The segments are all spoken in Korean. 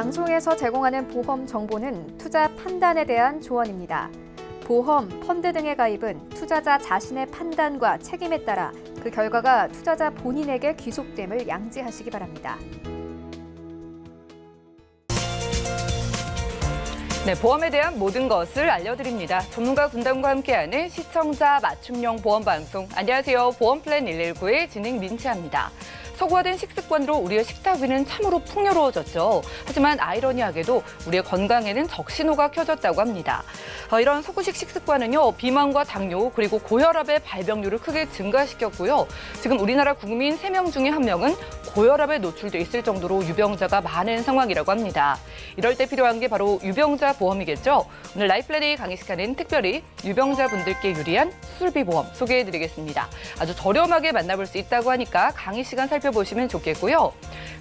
방송에서 제공하는 보험 정보는 투자 판단에 대한 조언입니다. 보험, 펀드 등의 가입은 투자자 자신의 판단과 책임에 따라 그 결과가 투자자 본인에게 귀속됨을 양지하시기 바랍니다. 네, 보험에 대한 모든 것을 알려드립니다. 전문가 군단과 함께하는 시청자 맞춤형 보험방송. 안녕하세요. 보험플랜 119의 진행 민채합니다. 서구화된 식습관으로 우리의 식탁 위는 참으로 풍요로워졌죠. 하지만 아이러니하게도 우리의 건강에는 적신호가 켜졌다고 합니다. 이런 서구식 식습관은요, 비만과 당뇨 그리고 고혈압의 발병률을 크게 증가시켰고요. 지금 우리나라 국민 3명 중에 1명은 고혈압에 노출돼 있을 정도로 유병자가 많은 상황이라고 합니다. 이럴 때 필요한 게 바로 유병자 보험이겠죠. 오늘 라이플랜이 강의 시간은 특별히 유병자분들께 유리한 수술비 보험 소개해드리겠습니다. 아주 저렴하게 만나볼 수 있다고 하니까 강의 시간 살펴보시면 좋겠고요.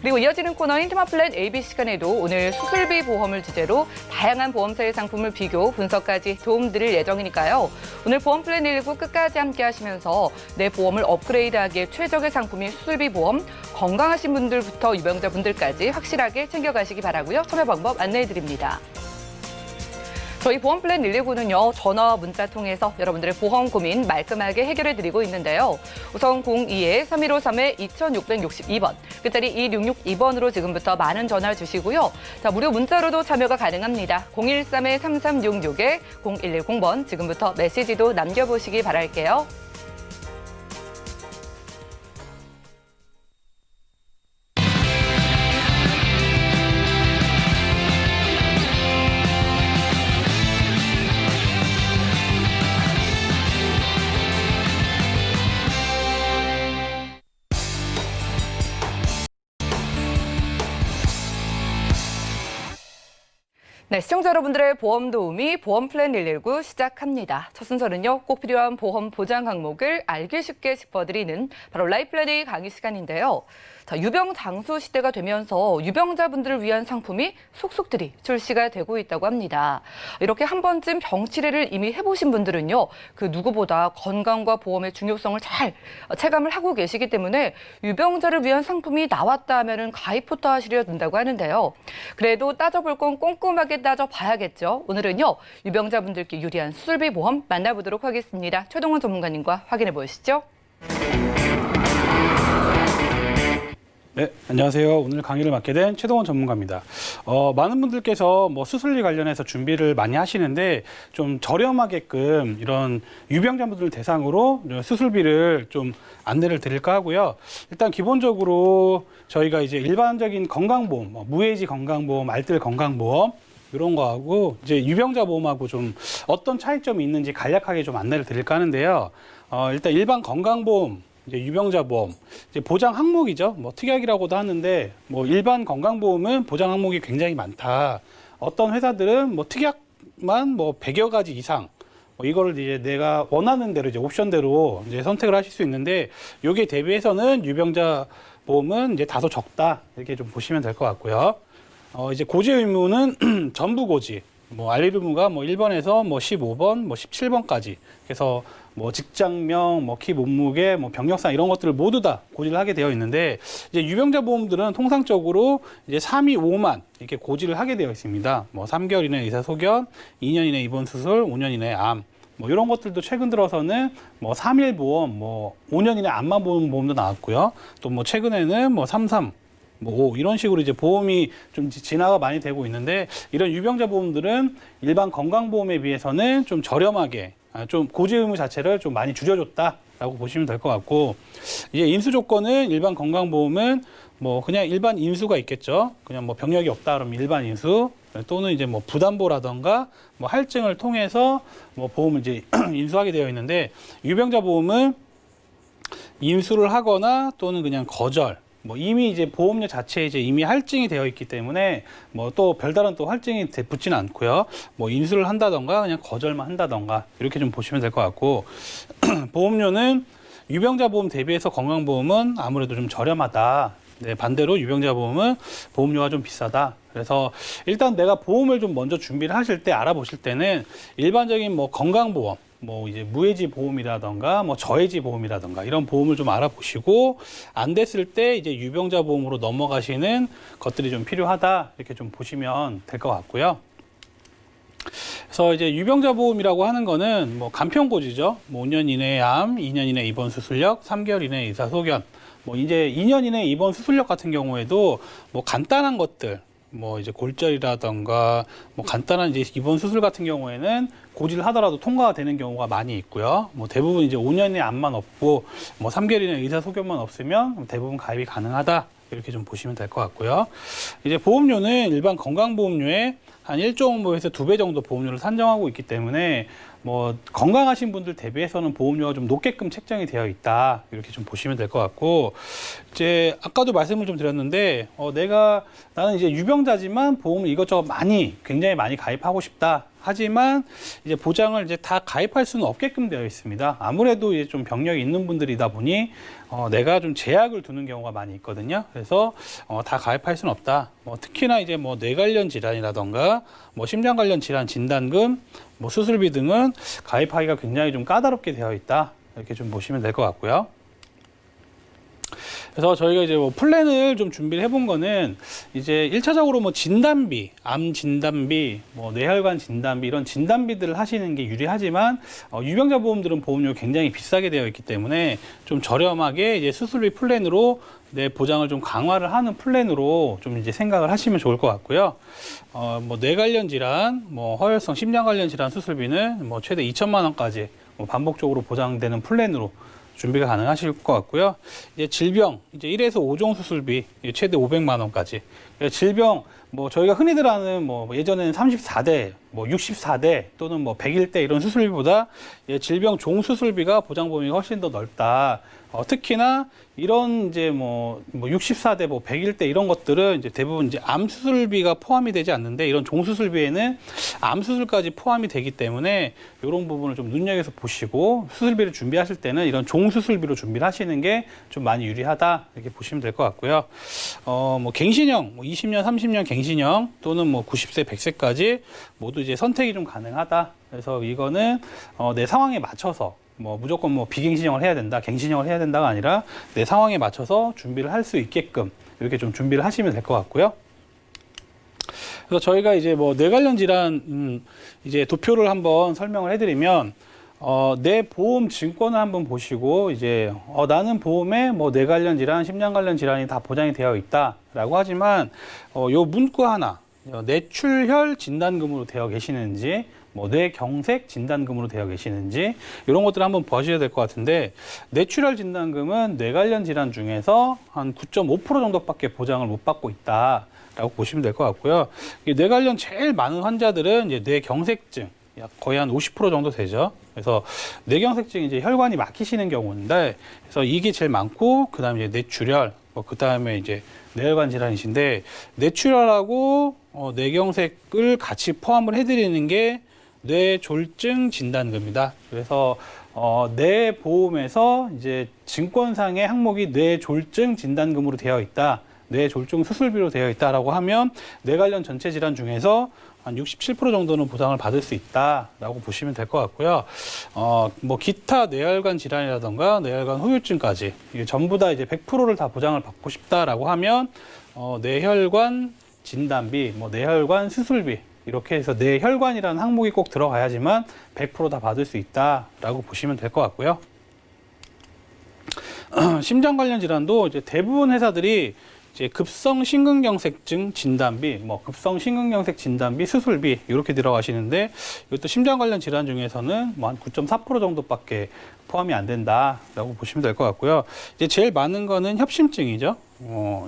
그리고 이어지는 코너인 테마플랜 AB 시간에도 오늘 수술비 보험을 주제로 다양한 보험사의 상품을 비교, 분석까지 도움드릴 예정이니까요. 오늘 보험플랜 119 끝까지 함께 하시면서 내 보험을 업그레이드하기에 최적의 상품인 수술비 보험, 건강하신 분들부터 유병자분들까지 확실하게 챙겨가시기 바라고요. 참여 방법 안내해드립니다. 저희 보험플랜 119는요, 전화와 문자 통해서 여러분들의 보험 고민 말끔하게 해결해드리고 있는데요. 우선 02-3153-2662번, 끝자리 2662번으로 지금부터 많은 전화 주시고요. 자, 무료 문자로도 참여가 가능합니다. 013-3366-0110번, 지금부터 메시지도 남겨보시기 바랄게요. 네, 시청자 여러분들의 보험 도우미 보험플랜 119 시작합니다. 첫 순서는요, 꼭 필요한 보험 보장 항목을 알기 쉽게 짚어드리는 바로 라이플랜의 강의 시간인데요. 자, 유병장수 시대가 되면서 유병자분들을 위한 상품이 속속들이 출시가 되고 있다고 합니다. 이렇게 한 번쯤 병 치레를 이미 해보신 분들은요, 그 누구보다 건강과 보험의 중요성을 잘 체감을 하고 계시기 때문에 유병자를 위한 상품이 나왔다 하면은 가입부터 하시려 든다고 하는데요. 그래도 따져볼 건 꼼꼼하게 따져봐야겠죠. 오늘은요, 유병자분들께 유리한 수술비 보험 만나보도록 하겠습니다. 최동원 전문가님과 확인해 보시죠. 네, 안녕하세요. 오늘 강의를 맡게 된 최동원 전문가입니다. 많은 분들께서 뭐 수술비 관련해서 준비를 많이 하시는데 좀 저렴하게끔 이런 유병자분들 대상으로 수술비를 좀 안내를 드릴까 하고요. 일단 기본적으로 저희가 이제 일반적인 건강보험, 무해지 건강보험, 알뜰 건강보험 이런 거하고 이제 유병자 보험하고 좀 어떤 차이점이 있는지 간략하게 좀 안내를 드릴까 하는데요. 일단 일반 건강보험 이제 유병자 보험, 이제 보장 항목이죠. 뭐 특약이라고도 하는데, 뭐 일반 건강보험은 보장 항목이 굉장히 많다. 어떤 회사들은 뭐 특약만 뭐 100여 가지 이상, 뭐 이거를 이제 내가 원하는 대로 이제 옵션대로 이제 선택을 하실 수 있는데, 여기에 대비해서는 유병자 보험은 이제 다소 적다. 이렇게 좀 보시면 될 것 같고요. 이제 고지 의무는 전부 고지. 뭐 알릴 의무가 뭐 1번에서 뭐 15번, 뭐 17번까지. 그래서 뭐 직장명, 뭐 키 몸무게, 뭐 병력상 이런 것들을 모두 다 고지를 하게 되어 있는데, 이제 유병자 보험들은 통상적으로 이제 3위 5만 이렇게 고지를 하게 되어 있습니다. 뭐 3개월 이내 의사 소견, 2년 이내 입원 수술, 5년 이내 암. 뭐 이런 것들도 최근 들어서는 뭐 3일 보험, 뭐 5년 이내 암만 보는 보험도 나왔고요. 또 뭐 최근에는 뭐 33 뭐 이런 식으로 이제 보험이 좀 진화가 많이 되고 있는데, 이런 유병자 보험들은 일반 건강보험에 비해서는 좀 저렴하게 좀 고지 의무 자체를 좀 많이 줄여줬다라고 보시면 될 것 같고, 이제 인수 조건은 일반 건강보험은 뭐 그냥 일반 인수가 있겠죠. 그냥 뭐 병력이 없다 그러면 일반 인수, 또는 이제 뭐 부담보라던가 뭐 할증을 통해서 뭐 보험을 이제 인수하게 되어 있는데, 유병자 보험은 인수를 하거나 또는 그냥 거절, 뭐 이미 이제 보험료 자체에 이제 이미 할증이 되어 있기 때문에 뭐 또 별다른 또 할증이 붙지는 않고요. 뭐 인수를 한다던가 그냥 거절만 한다던가 이렇게 좀 보시면 될 것 같고, 보험료는 유병자 보험 대비해서 건강보험은 아무래도 좀 저렴하다. 네, 반대로 유병자 보험은 보험료가 좀 비싸다. 그래서 일단 내가 보험을 좀 먼저 준비를 하실 때 알아보실 때는 일반적인 뭐 건강보험, 뭐 이제 무해지 보험이라던가 뭐 저해지 보험이라던가 이런 보험을 좀 알아보시고 안 됐을 때 이제 유병자 보험으로 넘어가시는 것들이 좀 필요하다 이렇게 좀 보시면 될 것 같고요. 그래서 이제 유병자 보험이라고 하는 거는 뭐 간편고지죠. 뭐 5년 이내에 암, 2년 이내 입원 수술력, 3개월 이내 의사 소견. 뭐 이제 2년 이내 입원 수술력 같은 경우에도 뭐 간단한 것들, 뭐 이제 골절이라던가 뭐 간단한 이제 입원 수술 같은 경우에는 고지를 하더라도 통과가 되는 경우가 많이 있고요. 뭐 대부분 이제 5년의 암만 없고 뭐 3개월 이내 의사 소견만 없으면 대부분 가입이 가능하다. 이렇게 좀 보시면 될 것 같고요. 이제 보험료는 일반 건강보험료의 한 1.5배에서 2배 정도 보험료를 산정하고 있기 때문에 뭐 건강하신 분들 대비해서는 보험료가 좀 높게끔 책정이 되어 있다. 이렇게 좀 보시면 될 것 같고, 이제 아까도 말씀을 좀 드렸는데 나는 이제 유병자지만 보험을 이것저것 굉장히 많이 가입하고 싶다. 하지만 이제 보장을 이제 다 가입할 수는 없게끔 되어 있습니다. 아무래도 이제 좀 병력이 있는 분들이다 보니 내가 좀 제약을 두는 경우가 많이 있거든요. 그래서 다 가입할 수는 없다. 뭐 특히나 이제 뭐 뇌 관련 질환이라던가 뭐 심장 관련 질환 진단금, 뭐 수술비 등은 가입하기가 굉장히 좀 까다롭게 되어 있다. 이렇게 좀 보시면 될 것 같고요. 그래서 저희가 이제 뭐 플랜을 좀 준비를 해본 거는 이제 1차적으로 뭐 진단비, 암 진단비, 뭐 뇌혈관 진단비 이런 진단비들을 하시는 게 유리하지만 유병자 보험들은 보험료가 굉장히 비싸게 되어 있기 때문에 좀 저렴하게 이제 수술비 플랜으로 내 보장을 좀 강화를 하는 플랜으로 좀 이제 생각을 하시면 좋을 것 같고요. 뭐 뇌 관련 질환, 뭐 허혈성 심장 관련 질환 수술비는 뭐 최대 2천만 원까지 뭐 반복적으로 보장되는 플랜으로 준비가 가능하실 것 같고요. 이제 질병, 이제 1에서 5종 수술비 최대 500만 원까지. 질병, 뭐 저희가 흔히들 아는 뭐 예전에는 34대, 뭐 64대 또는 뭐 101대 이런 수술비보다 질병 종 수술비가 보장 범위가 훨씬 더 넓다. 특히나 이런 이제 뭐 64대, 뭐 101대 이런 것들은 이제 대부분 이제 암 수술비가 포함이 되지 않는데 이런 종 수술비에는 암 수술까지 포함이 되기 때문에 이런 부분을 좀 눈여겨서 보시고 수술비를 준비하실 때는 이런 종 수술비로 준비를 하시는 게 좀 많이 유리하다 이렇게 보시면 될 것 같고요. 뭐 갱신형, 뭐 20년, 30년 갱신형 또는 뭐 90세, 100세까지 모두 이제 선택이 좀 가능하다. 그래서 이거는 내 상황에 맞춰서 뭐 무조건 뭐 비갱신형을 해야 된다, 갱신형을 해야 된다가 아니라 내 상황에 맞춰서 준비를 할 수 있게끔 이렇게 좀 준비를 하시면 될 것 같고요. 그래서 저희가 이제 뭐 뇌 관련 질환 이제 도표를 한번 설명을 해드리면 내 보험 증권을 한번 보시고 이제 나는 보험에 뭐 뇌 관련 질환, 심장 관련 질환이 다 보장이 되어 있다라고 하지만 요 문구 하나 뇌출혈 진단금으로 되어 계시는지 뭐 뇌경색 진단금으로 되어 계시는지 이런 것들을 한번 보셔야 될 것 같은데 뇌출혈 진단금은 뇌 관련 질환 중에서 한 9.5% 정도밖에 보장을 못 받고 있다라고 보시면 될 것 같고요. 뇌 관련 제일 많은 환자들은 이제 뇌경색증 약 거의 한 50% 정도 되죠. 그래서 뇌경색증이 이제 혈관이 막히시는 경우인데 그래서 이게 제일 많고 그다음에 이제 뇌출혈 뭐 그다음에 이제 뇌혈관 질환이신데 뇌출혈하고 뇌경색을 같이 포함을 해드리는 게 뇌졸중 진단금입니다. 그래서 뇌 보험에서 이제 증권상의 항목이 뇌졸중 진단금으로 되어 있다, 뇌졸중 수술비로 되어 있다라고 하면 뇌 관련 전체 질환 중에서 한 67% 정도는 보상을 받을 수 있다라고 보시면 될 것 같고요. 뭐 기타 뇌혈관 질환이라던가 뇌혈관 후유증까지 이게 전부 다 이제 100%를 다 보장을 받고 싶다라고 하면 뇌혈관 진단비, 뭐 뇌혈관 수술비 이렇게 해서 뇌혈관이라는 항목이 꼭 들어가야지만 100% 다 받을 수 있다라고 보시면 될 것 같고요. 심장 관련 질환도 이제 대부분 회사들이 이제 급성 심근경색증 진단비, 뭐 급성 심근경색 진단비, 수술비 이렇게 들어가시는데 이것도 심장 관련 질환 중에서는 뭐 한 9.4% 정도밖에 포함이 안 된다라고 보시면 될 것 같고요. 이제 제일 많은 거는 협심증이죠.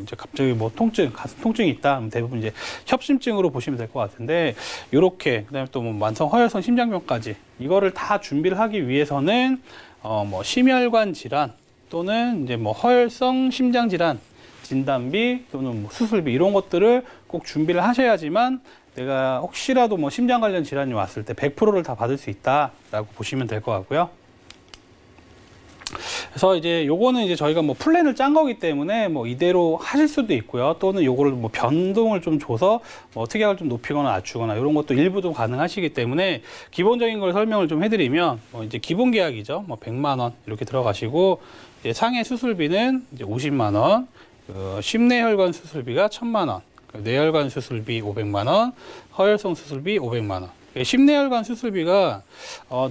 이제 갑자기 뭐 통증, 가슴 통증이 있다. 그럼 대부분 이제 협심증으로 보시면 될 것 같은데 이렇게 그다음에 또 뭐 만성 허혈성 심장병까지 이거를 다 준비를 하기 위해서는 뭐 심혈관 질환 또는 이제 뭐 허혈성 심장 질환 진단비 또는 뭐 수술비 이런 것들을 꼭 준비를 하셔야지만 내가 혹시라도 뭐 심장 관련 질환이 왔을 때 100%를 다 받을 수 있다라고 보시면 될 것 같고요. 그래서 이제 요거는 이제 저희가 뭐 플랜을 짠 거기 때문에 뭐 이대로 하실 수도 있고요. 또는 요거를 뭐 변동을 좀 줘서 뭐 특약을 좀 높이거나 낮추거나 이런 것도 일부도 가능하시기 때문에 기본적인 걸 설명을 좀 해드리면 뭐 이제 기본 계약이죠. 뭐 100만 원 이렇게 들어가시고 이제 상해 수술비는 이제 50만 원, 심내혈관 수술비가 1,000만 원, 뇌혈관 수술비 500만 원, 허혈성 수술비 500만 원. 심내혈관 수술비가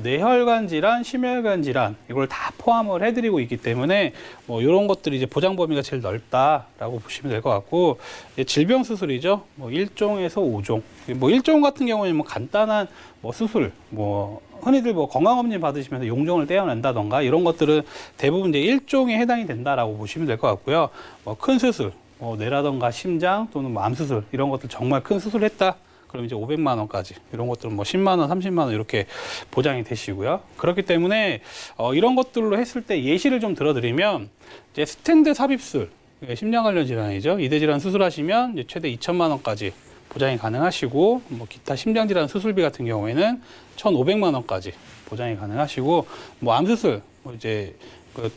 뇌혈관 질환, 심혈관 질환 이걸 다 포함을 해드리고 있기 때문에 뭐 이런 것들이 이제 보장 범위가 제일 넓다라고 보시면 될 것 같고 질병 수술이죠. 뭐 1종에서 5종. 뭐 1종 같은 경우는 뭐 간단한 뭐 수술, 뭐 흔히들 뭐 건강검진 받으시면서 용종을 떼어낸다던가 이런 것들은 대부분 이제 1종에 해당이 된다라고 보시면 될 것 같고요. 뭐 큰 수술, 뭐 뇌라던가 심장 또는 뭐 암 수술 이런 것들 정말 큰 수술을 했다. 그럼 이제 500만 원까지 이런 것들은 뭐 10만 원, 30만 원 이렇게 보장이 되시고요. 그렇기 때문에 이런 것들로 했을 때 예시를 좀 들어드리면 이제 스텐트 삽입술, 심장 관련 질환이죠. 이대 질환 수술하시면 이제 최대 2천만 원까지 보장이 가능하시고 뭐 기타 심장 질환 수술비 같은 경우에는 1,500만 원까지 보장이 가능하시고 뭐 암 수술 뭐 이제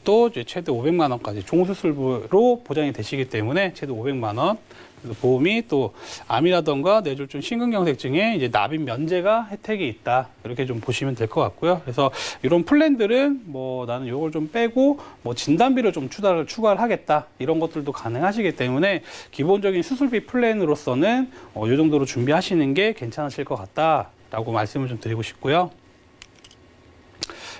또 이제 최대 500만 원까지 종수술부로 보장이 되시기 때문에 최대 500만 원. 그래서 보험이 또 암이라던가 뇌졸중 심근경색증에 이제 납입 면제가 혜택이 있다 이렇게 좀 보시면 될 것 같고요. 그래서 이런 플랜들은 뭐 나는 이걸 좀 빼고 뭐 진단비를 좀 추가를 하겠다 이런 것들도 가능하시기 때문에 기본적인 수술비 플랜으로서는 이 정도로 준비하시는 게 괜찮으실 것 같다라고 말씀을 좀 드리고 싶고요.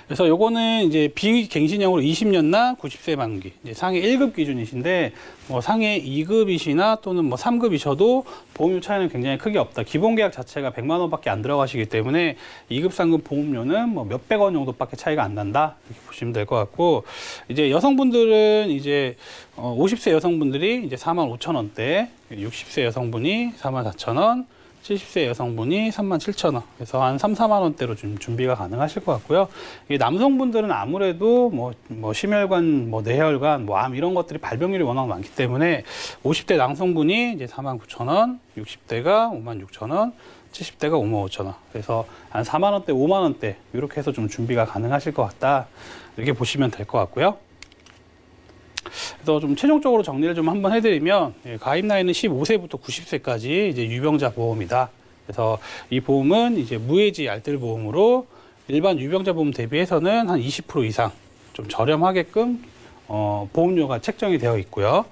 그래서 요거는 이제 비갱신형으로 20년나 90세 만기, 이제 상해 1급 기준이신데, 뭐 상해 2급이시나 또는 뭐 3급이셔도 보험료 차이는 굉장히 크게 없다. 기본 계약 자체가 100만 원밖에 안 들어가시기 때문에 2급, 3급 보험료는 뭐 몇백 원 정도밖에 차이가 안 난다. 이렇게 보시면 될 것 같고, 이제 여성분들은 이제 50세 여성분들이 이제 45,000원대, 60세 여성분이 44,000원, 70세 여성분이 37,000원. 그래서 한 3, 4만 원대로 좀 준비가 가능하실 것 같고요. 이 남성분들은 아무래도 뭐 심혈관, 뭐 뇌혈관, 뭐 암 이런 것들이 발병률이 워낙 많기 때문에 50대 남성분이 이제 49,000원, 60대가 56,000원, 70대가 55,000원. 그래서 한 4만 원대, 5만 원대 이렇게 해서 좀 준비가 가능하실 것 같다. 이렇게 보시면 될 것 같고요. 그래서 좀 최종적으로 정리를 좀 한번 해드리면 가입 나이는 15세부터 90세까지 이제 유병자 보험이다. 그래서 이 보험은 이제 무해지 알뜰 보험으로 일반 유병자 보험 대비해서는 한 20% 이상 좀 저렴하게끔 보험료가 책정이 되어 있고요.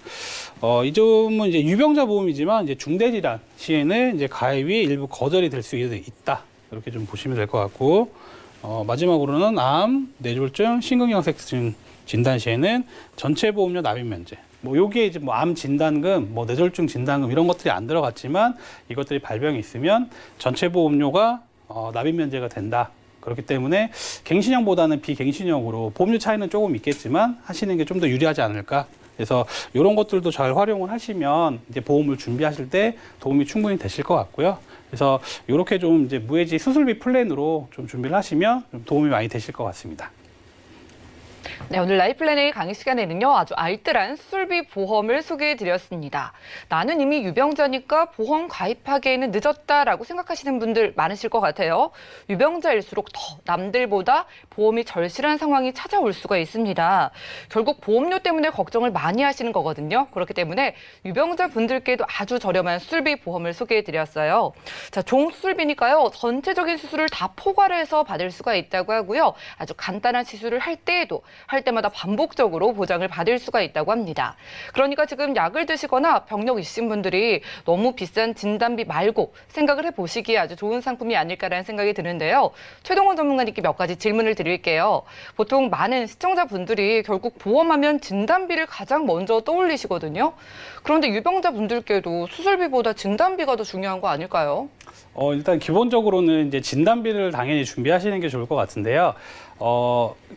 이 점은 이제 유병자 보험이지만 이제 중대 질환 시에는 이제 가입이 일부 거절이 될 수 있다. 이렇게 좀 보시면 될 것 같고 마지막으로는 암, 뇌졸중, 심근경색증 진단 시에는 전체 보험료 납입 면제. 뭐 여기에 이제 뭐 암 진단금, 뭐 뇌졸중 진단금 이런 것들이 안 들어갔지만 이것들이 발병이 있으면 전체 보험료가 납입 면제가 된다. 그렇기 때문에 갱신형보다는 비갱신형으로 보험료 차이는 조금 있겠지만 하시는 게 좀 더 유리하지 않을까. 그래서 이런 것들도 잘 활용을 하시면 이제 보험을 준비하실 때 도움이 충분히 되실 것 같고요. 그래서 이렇게 좀 이제 무해지 수술비 플랜으로 좀 준비를 하시면 좀 도움이 많이 되실 것 같습니다. 네, 오늘 라이플랜의 강의 시간에는요, 아주 알뜰한 수술비 보험을 소개해드렸습니다. 나는 이미 유병자니까 보험 가입하기에는 늦었다라고 생각하시는 분들 많으실 것 같아요. 유병자일수록 더 남들보다 보험이 절실한 상황이 찾아올 수가 있습니다. 결국 보험료 때문에 걱정을 많이 하시는 거거든요. 그렇기 때문에 유병자 분들께도 아주 저렴한 수술비 보험을 소개해드렸어요. 자, 종수술비니까요, 전체적인 수술을 다 포괄을 해서 받을 수가 있다고 하고요. 아주 간단한 시술을 할 때마다 반복적으로 보장을 받을 수가 있다고 합니다. 그러니까 지금 약을 드시거나 병력 있으신 분들이 너무 비싼 진단비 말고 생각을 해보시기에 아주 좋은 상품이 아닐까라는 생각이 드는데요. 최동원 전문가님께 몇 가지 질문을 드릴게요. 보통 많은 시청자분들이 결국 보험하면 진단비를 가장 먼저 떠올리시거든요. 그런데 유병자분들께도 수술비보다 진단비가 더 중요한 거 아닐까요? 일단 기본적으로는 이제 진단비를 당연히 준비하시는 게 좋을 것 같은데요.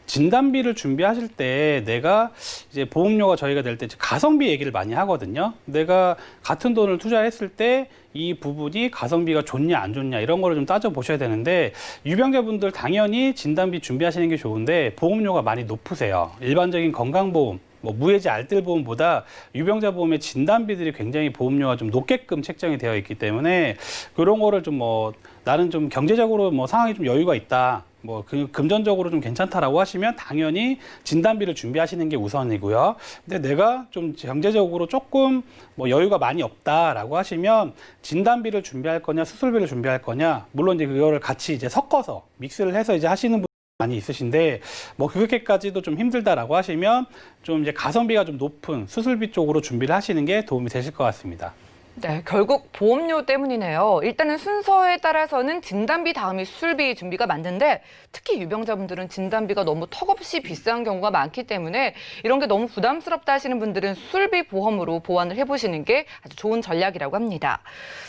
진단비를 준비하실 때 내가 이제 보험료가 저희가 낼 때 가성비 얘기를 많이 하거든요. 내가 같은 돈을 투자했을 때 이 부분이 가성비가 좋냐 안 좋냐 이런 거를 좀 따져보셔야 되는데 유병자분들 당연히 진단비 준비하시는 게 좋은데 보험료가 많이 높으세요. 일반적인 건강보험 뭐 무해지 알뜰 보험보다 유병자 보험의 진단비들이 굉장히 보험료가 좀 높게끔 책정이 되어 있기 때문에 그런 거를 좀 뭐 나는 좀 경제적으로 뭐 상황이 좀 여유가 있다. 뭐 금전적으로 좀 괜찮다라고 하시면 당연히 진단비를 준비하시는 게 우선이고요. 근데 내가 좀 경제적으로 조금 뭐 여유가 많이 없다라고 하시면 진단비를 준비할 거냐 수술비를 준비할 거냐 물론 이제 그거를 같이 이제 섞어서 믹스를 해서 이제 하시는 분 많이 있으신데 뭐 그렇게까지도 좀 힘들다라고 하시면 좀 이제 가성비가 좀 높은 수술비 쪽으로 준비를 하시는 게 도움이 되실 것 같습니다. 네, 결국 보험료 때문이네요. 일단은 순서에 따라서는 진단비 다음이 수술비 준비가 맞는데 특히 유병자분들은 진단비가 너무 턱없이 비싼 경우가 많기 때문에 이런 게 너무 부담스럽다 하시는 분들은 수술비 보험으로 보완을 해보시는 게 아주 좋은 전략이라고 합니다.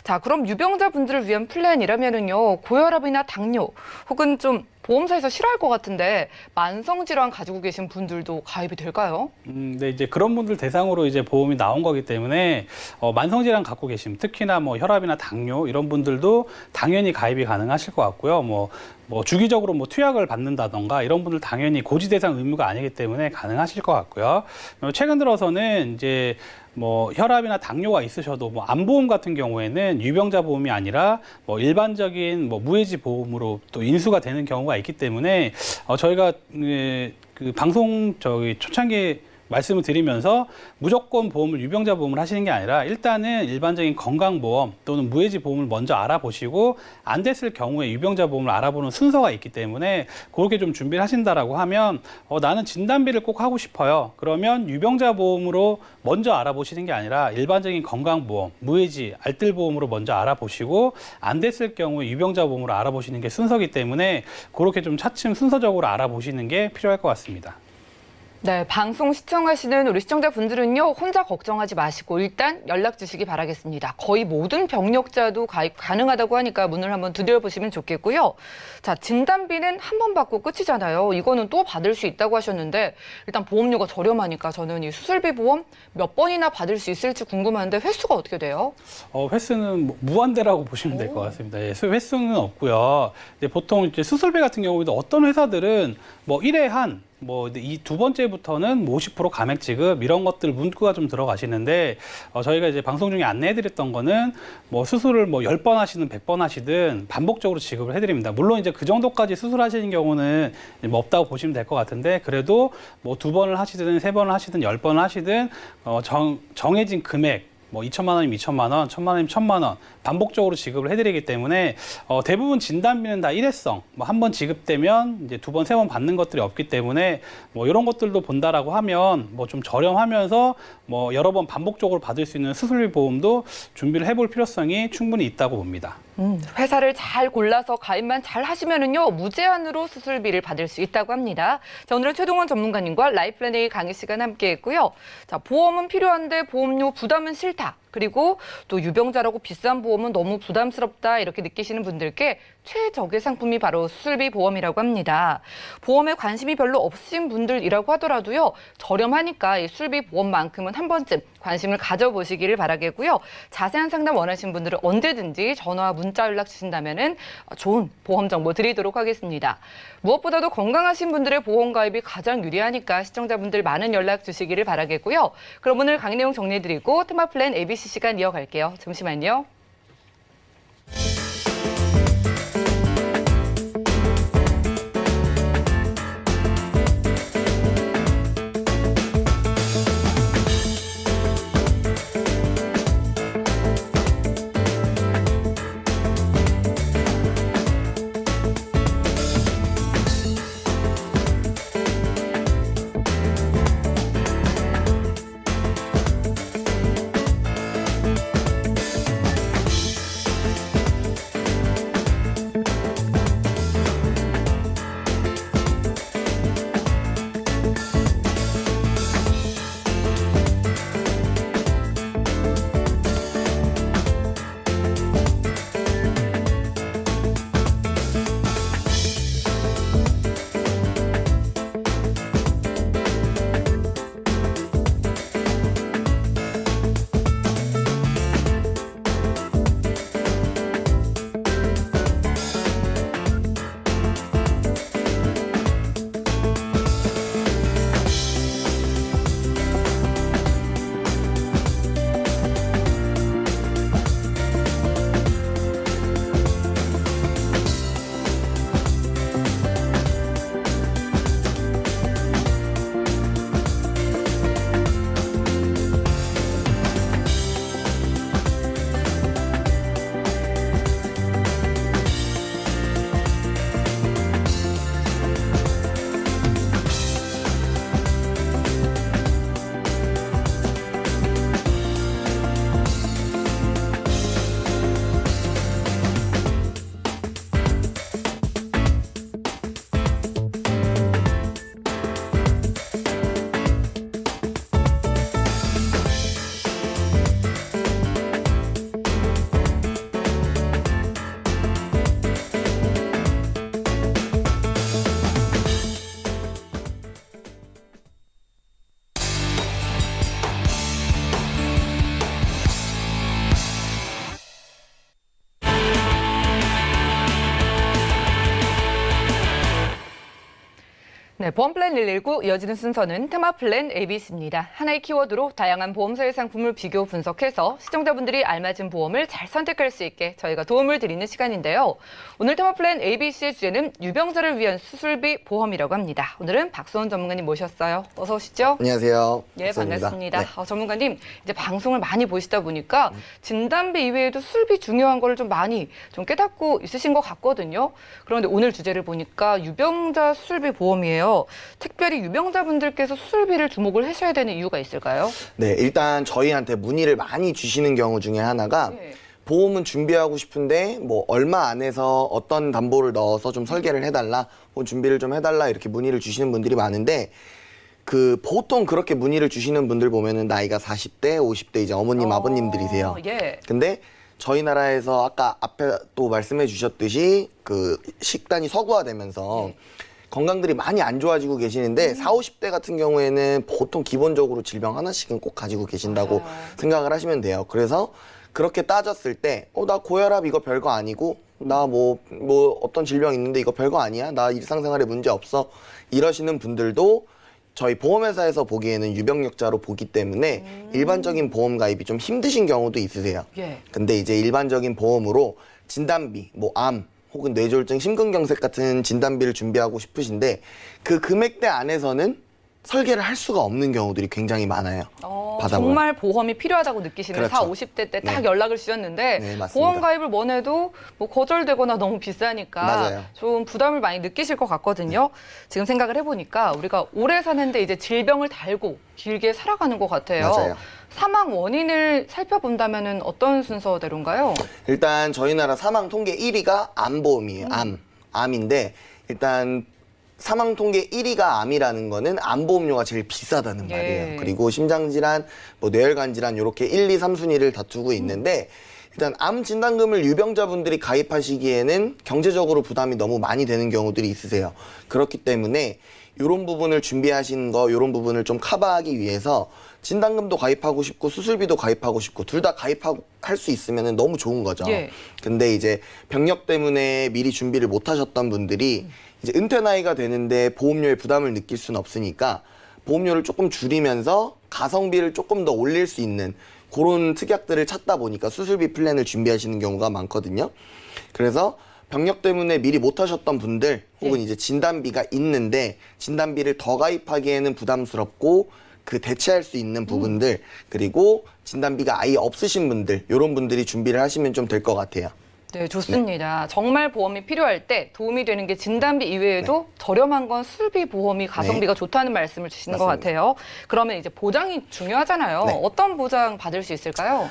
자, 그럼 유병자분들을 위한 플랜이라면은요, 고혈압이나 당뇨 혹은 좀 보험사에서 싫어할 것 같은데 만성질환 가지고 계신 분들도 가입이 될까요? 네, 이제 그런 분들 대상으로 이제 보험이 나온 거기 때문에 만성질환 갖고 계신 특히나 뭐 혈압이나 당뇨 이런 분들도 당연히 가입이 가능하실 것 같고요. 뭐 주기적으로 뭐 투약을 받는다던가 이런 분들 당연히 고지 대상 의무가 아니기 때문에 가능하실 것 같고요. 최근 들어서는 이제 뭐 혈압이나 당뇨가 있으셔도 뭐 암보험 같은 경우에는 유병자 보험이 아니라 뭐 일반적인 뭐 무해지 보험으로 또 인수가 되는 경우가 있기 때문에 저희가 그 방송 초창기에 말씀을 드리면서 무조건 보험을 유병자 보험을 하시는 게 아니라 일단은 일반적인 건강보험 또는 무해지 보험을 먼저 알아보시고 안 됐을 경우에 유병자 보험을 알아보는 순서가 있기 때문에 그렇게 좀 준비를 하신다라고 하면 나는 진단비를 꼭 하고 싶어요. 그러면 유병자 보험으로 먼저 알아보시는 게 아니라 일반적인 건강보험, 무해지, 알뜰 보험으로 먼저 알아보시고 안 됐을 경우에 유병자 보험으로 알아보시는 게 순서기 때문에 그렇게 좀 차츰 순서적으로 알아보시는 게 필요할 것 같습니다. 네, 방송 시청하시는 우리 시청자분들은요, 혼자 걱정하지 마시고 일단 연락 주시기 바라겠습니다. 거의 모든 병력자도 가입 가능하다고 하니까 문을 한번 두드려보시면 좋겠고요. 자, 진단비는 한 번 받고 끝이잖아요. 이거는 또 받을 수 있다고 하셨는데 일단 보험료가 저렴하니까 저는 이 수술비 보험 몇 번이나 받을 수 있을지 궁금한데 횟수가 어떻게 돼요? 횟수는 뭐 무한대라고 보시면 될 것 같습니다. 예, 횟수는 없고요. 보통 이제 수술비 같은 경우에도 어떤 회사들은 뭐 1회 한 뭐 이 두 번째부터는 50% 감액 지급 이런 것들 문구가 좀 들어가시는데 저희가 이제 방송 중에 안내해드렸던 거는 뭐 수술을 뭐 10번 하시든 100번 하시든 반복적으로 지급을 해드립니다. 물론 이제 그 정도까지 수술하시는 경우는 뭐 없다고 보시면 될 것 같은데 그래도 뭐 2번을 하시든 3번을 하시든 10번을 하시든 정해진 금액 뭐 2천만 원이면 2천만 원, 1천만 원이면 1천만 원 반복적으로 지급을 해드리기 때문에 대부분 진단비는 다 일회성, 뭐 한 번 지급되면 이제 2번, 3번 받는 것들이 없기 때문에 뭐 이런 것들도 본다라고 하면 뭐 좀 저렴하면서 뭐 여러 번 반복적으로 받을 수 있는 수술비 보험도 준비를 해볼 필요성이 충분히 있다고 봅니다. 회사를 잘 골라서 가입만 잘 하시면은요 무제한으로 수술비를 받을 수 있다고 합니다. 자, 오늘은 최동원 전문가님과 라이플랜A 강의 시간 함께했고요. 자, 보험은 필요한데 보험료 부담은 싫다. 그리고 또 유병자라고 비싼 보험은 너무 부담스럽다 이렇게 느끼시는 분들께 최적의 상품이 바로 수술비 보험이라고 합니다. 보험에 관심이 별로 없으신 분들이라고 하더라도요. 저렴하니까 이 수술비 보험만큼은 한 번쯤 관심을 가져보시기를 바라겠고요. 자세한 상담 원하시는 분들은 언제든지 전화와 문자 연락 주신다면은 좋은 보험 정보 드리도록 하겠습니다. 무엇보다도 건강하신 분들의 보험 가입이 가장 유리하니까 시청자분들 많은 연락 주시기를 바라겠고요. 그럼 오늘 강의 내용 정리해드리고 테마 플랜 ABC 시간 이어갈게요. 잠시만요. 네, 보험 플랜 119 이어지는 순서는 테마 플랜 ABC입니다. 하나의 키워드로 다양한 보험사의 상품을 비교 분석해서 시청자분들이 알맞은 보험을 잘 선택할 수 있게 저희가 도움을 드리는 시간인데요. 오늘 테마 플랜 ABC의 주제는 유병자를 위한 수술비 보험이라고 합니다. 오늘은 박수원 전문가님 모셨어요. 어서 오시죠. 안녕하세요. 예, 박수원입니다. 반갑습니다. 네. 전문가님, 이제 방송을 많이 보시다 보니까 진단비 이외에도 수술비 중요한 거를 좀 많이 좀 깨닫고 있으신 것 같거든요. 그런데 오늘 주제를 보니까 유병자 수술비 보험이에요. 특별히 유병자분들께서 수술비를 주목을 하셔야 되는 이유가 있을까요? 네, 일단 저희한테 문의를 많이 주시는 경우 중에 하나가 네. 보험은 준비하고 싶은데 뭐 얼마 안에서 어떤 담보를 넣어서 좀 설계를 해달라, 혹은 준비를 좀 해달라 이렇게 문의를 주시는 분들이 많은데 보통 그렇게 문의를 주시는 분들 보면은 나이가 40대, 50대 이제 어머님, 아버님들이세요. 예. 근데 저희 나라에서 아까 앞에 또 말씀해 주셨듯이 식단이 서구화되면서 네. 건강들이 많이 안 좋아지고 계시는데 40, 50대 같은 경우에는 보통 기본적으로 질병 하나씩은 꼭 가지고 계신다고 맞아요. 생각을 하시면 돼요. 그래서 그렇게 따졌을 때 나 고혈압 이거 별거 아니고 나 뭐 어떤 질병 있는데 이거 별거 아니야, 나 일상생활에 문제 없어 이러시는 분들도 저희 보험회사에서 보기에는 유병력자로 보기 때문에 일반적인 보험 가입이 좀 힘드신 경우도 있으세요. 예. 근데 이제 일반적인 보험으로 진단비, 암 혹은 뇌졸중, 심근경색 같은 진단비를 준비하고 싶으신데 그 금액대 안에서는 설계를 할 수가 없는 경우들이 굉장히 많아요. 받아보면. 정말 보험이 필요하다고 느끼시는 그렇죠. 40, 50대 때 딱 네. 연락을 주셨는데 네, 맞습니다. 보험 가입을 원해도 뭐 거절되거나 너무 비싸니까 맞아요. 좀 부담을 많이 느끼실 것 같거든요. 지금 생각을 해보니까 우리가 오래 사는데 이제 질병을 달고 길게 살아가는 것 같아요. 맞아요. 사망 원인을 살펴본다면 어떤 순서대로인가요? 일단 저희 나라 사망 통계 1위가 암보험이에요. 암인데 일단 사망 통계 1위가 암이라는 거는 암보험료가 제일 비싸다는 예. 말이에요. 그리고 심장질환, 뇌혈관 질환 이렇게 1, 2, 3순위를 다투고 있는데 일단 암 진단금을 유병자분들이 가입하시기에는 경제적으로 부담이 너무 많이 되는 경우들이 있으세요. 그렇기 때문에 이런 부분을 준비하시는 거, 이런 부분을 좀 커버하기 위해서 진단금도 가입하고 싶고 수술비도 가입하고 싶고 둘 다 가입할 수 있으면 너무 좋은 거죠. 예. 근데 이제 병력 때문에 미리 준비를 못 하셨던 분들이 이제 은퇴 나이가 되는데 보험료의 부담을 느낄 수는 없으니까 보험료를 조금 줄이면서 가성비를 조금 더 올릴 수 있는 그런 특약들을 찾다 보니까 수술비 플랜을 준비하시는 경우가 많거든요. 그래서 병력 때문에 미리 못 하셨던 분들 혹은 예. 이제 진단비가 있는데 진단비를 더 가입하기에는 부담스럽고 대체할 수 있는 부분들 그리고 진단비가 아예 없으신 분들 이런 분들이 준비를 하시면 좀 될 것 같아요. 네, 좋습니다. 정말 보험이 필요할 때 도움이 되는 게 진단비 이외에도 저렴한 건 수술비 보험이 가성비가 좋다는 말씀을 주시는 것 맞습니다. 같아요. 그러면 이제 보장이 중요하잖아요. 네. 어떤 보장 받을 수 있을까요?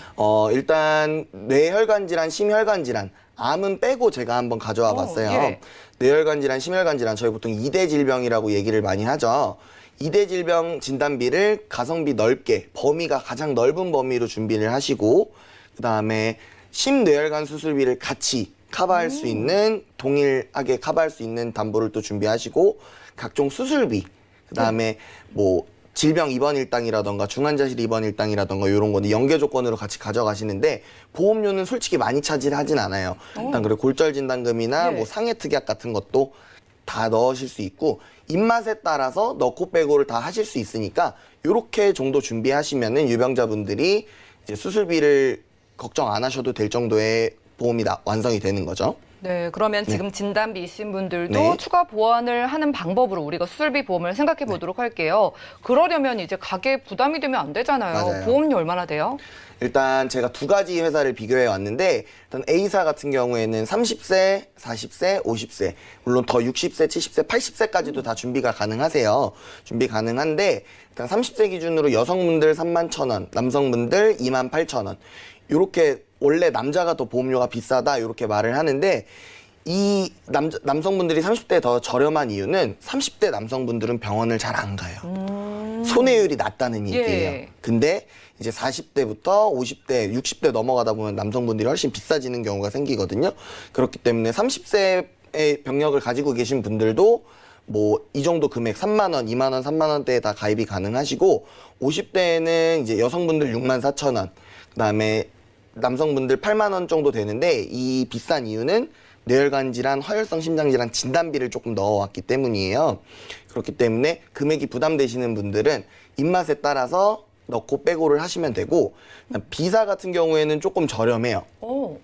일단 뇌혈관 질환, 심혈관 질환, 암은 빼고 제가 한번 가져와 봤어요. 예. 뇌혈관 질환, 심혈관 질환 저희 보통 2대 질병이라고 얘기를 많이 하죠. 2대 질병 진단비를 가성비 넓게 범위가 가장 넓은 범위로 준비를 하시고 그다음에 심뇌혈관 수술비를 같이 커버할 수 있는 동일하게 커버할 수 있는 담보를 또 준비하시고 각종 수술비 그다음에 질병 입원 일당이라던가 중환자실 입원 일당이라던가 이런 거는 연계 조건으로 같이 가져가시는데 보험료는 솔직히 많이 차지를 하진 않아요. 일단 그리고 골절 진단금이나 네. 상해 특약 같은 것도 다 넣으실 수 있고 입맛에 따라서 넣고 빼고를 다 하실 수 있으니까 이렇게 정도 준비하시면은 유병자분들이 이제 수술비를 걱정 안 하셔도 될 정도의 보험이 완성이 되는 거죠. 네, 그러면 지금 진단비 있으신 분들도 네. 추가 보완을 하는 방법으로 우리가 수술비 보험을 생각해 보도록 할게요. 그러려면 이제 가게 부담이 되면 안 되잖아요. 맞아요. 보험료 얼마나 돼요? 일단 제가 두 가지 회사를 비교해 왔는데 일단 A사 같은 경우에는 30세, 40세, 50세 물론 더 60세, 70세, 80세까지도 다 준비가 가능하세요. 준비 가능한데 일단 30세 기준으로 여성분들 31,000원, 남성분들 28,000원 이렇게 원래 남자가 더 보험료가 비싸다 이렇게 말을 하는데 이 남성분들이 30대에 더 저렴한 이유는 30대 남성분들은 병원을 잘 안 가요. 손해율이 낮다는 얘기예요. 예. 근데 이제 40대부터 50대, 60대 넘어가다 보면 남성분들이 훨씬 비싸지는 경우가 생기거든요. 그렇기 때문에 30세의 병력을 가지고 계신 분들도 이 정도 금액 3만 원, 2만 원, 3만 원대에 다 가입이 가능하시고 50대에는 이제 여성분들 6만 4천 원, 그다음에 남성분들 8만 원 정도 되는데 이 비싼 이유는 뇌혈관 질환, 허혈성 심장 질환 진단비를 조금 넣어왔기 때문이에요. 그렇기 때문에 금액이 부담되시는 분들은 입맛에 따라서 넣고 빼고를 하시면 되고, 비사 같은 경우에는 조금 저렴해요. 오.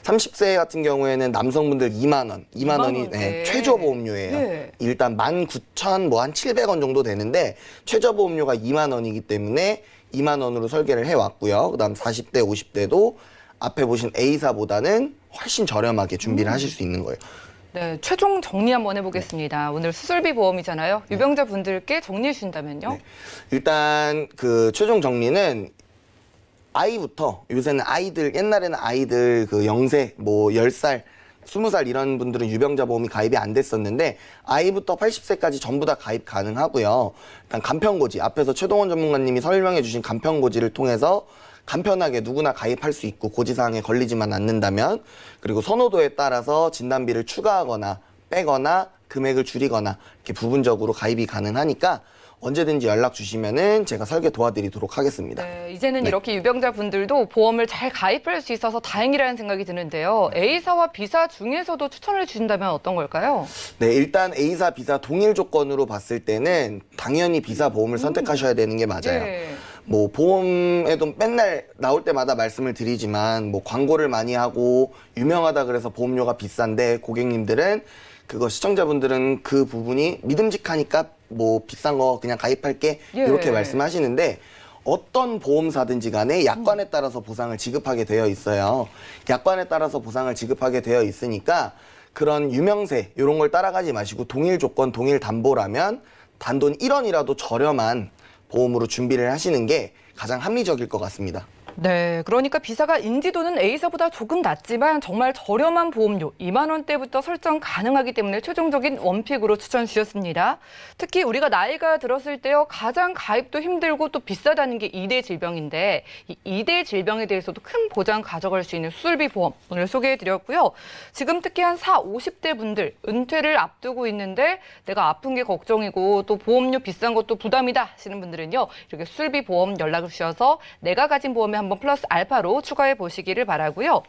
30세 같은 경우에는 남성분들 2만 원, 2만 원이 네, 최저 보험료예요. 네. 일단 19,000 뭐 한 700원 정도 되는데 최저 보험료가 2만 원이기 때문에 2만 원으로 설계를 해왔고요. 그다음 40대, 50대도 앞에 보신 A사보다는 훨씬 저렴하게 준비를 하실 수 있는 거예요. 네, 최종 정리 한번 해보겠습니다. 오늘 수술비 보험이잖아요. 유병자 분들께 정리해 주신다면요. 네. 일단 그 최종 정리는 아이부터, 요새는 아이들, 옛날에는 아이들 그 0세, 뭐 10살, 20살 이런 분들은 유병자 보험이 가입이 안 됐었는데 아이부터 80세까지 전부 다 가입 가능하고요. 일단 간편고지, 앞에서 최동원 전문가님이 설명해 주신 간편고지를 통해서 간편하게 누구나 가입할 수 있고 고지사항에 걸리지만 않는다면, 그리고 선호도에 따라서 진단비를 추가하거나 빼거나 금액을 줄이거나 이렇게 부분적으로 가입이 가능하니까 언제든지 연락 주시면은 제가 설계 도와드리도록 하겠습니다. 네, 이제는 이렇게 유병자 분들도 보험을 잘 가입할 수 있어서 다행이라는 생각이 드는데요. A사와 B사 중에서도 추천을 주신다면 어떤 걸까요? 네, 일단 A사, B사 동일 조건으로 봤을 때는 당연히 B사 보험을 선택하셔야 되는 게 맞아요. 네. 뭐 보험에도 맨날 나올 때마다 말씀을 드리지만 뭐 광고를 많이 하고 유명하다 그래서 보험료가 비싼데 고객님들은 그거 시청자분들은 그 부분이 믿음직하니까 뭐 비싼 거 그냥 가입할게 예. 이렇게 말씀하시는데, 어떤 보험사든지 간에 약관에 따라서 보상을 지급하게 되어 있어요. 약관에 따라서 보상을 지급하게 되어 있으니까 그런 유명세 이런 걸 따라가지 마시고 동일 조건, 동일 담보라면 단돈 1원이라도 저렴한 보험으로 준비를 하시는 게 가장 합리적일 것 같습니다. 네, 그러니까 B사가 인지도는 A사보다 조금 낮지만 정말 저렴한 보험료 2만 원대부터 설정 가능하기 때문에 최종적인 원픽으로 추천 주셨습니다. 특히 우리가 나이가 들었을 때요, 가장 가입도 힘들고 또 비싸다는 게 2대 질병인데 이 2대 질병에 대해서도 큰 보장 가져갈 수 있는 수술비 보험 오늘 소개해드렸고요. 지금 특히 한 50대 분들 은퇴를 앞두고 있는데 내가 아픈 게 걱정이고 또 보험료 비싼 것도 부담이다 하시는 분들은요, 이렇게 수술비 보험 연락을 주셔서 내가 가진 보험에 한번 플러스 알파로 추가해 보시기를 바라고요.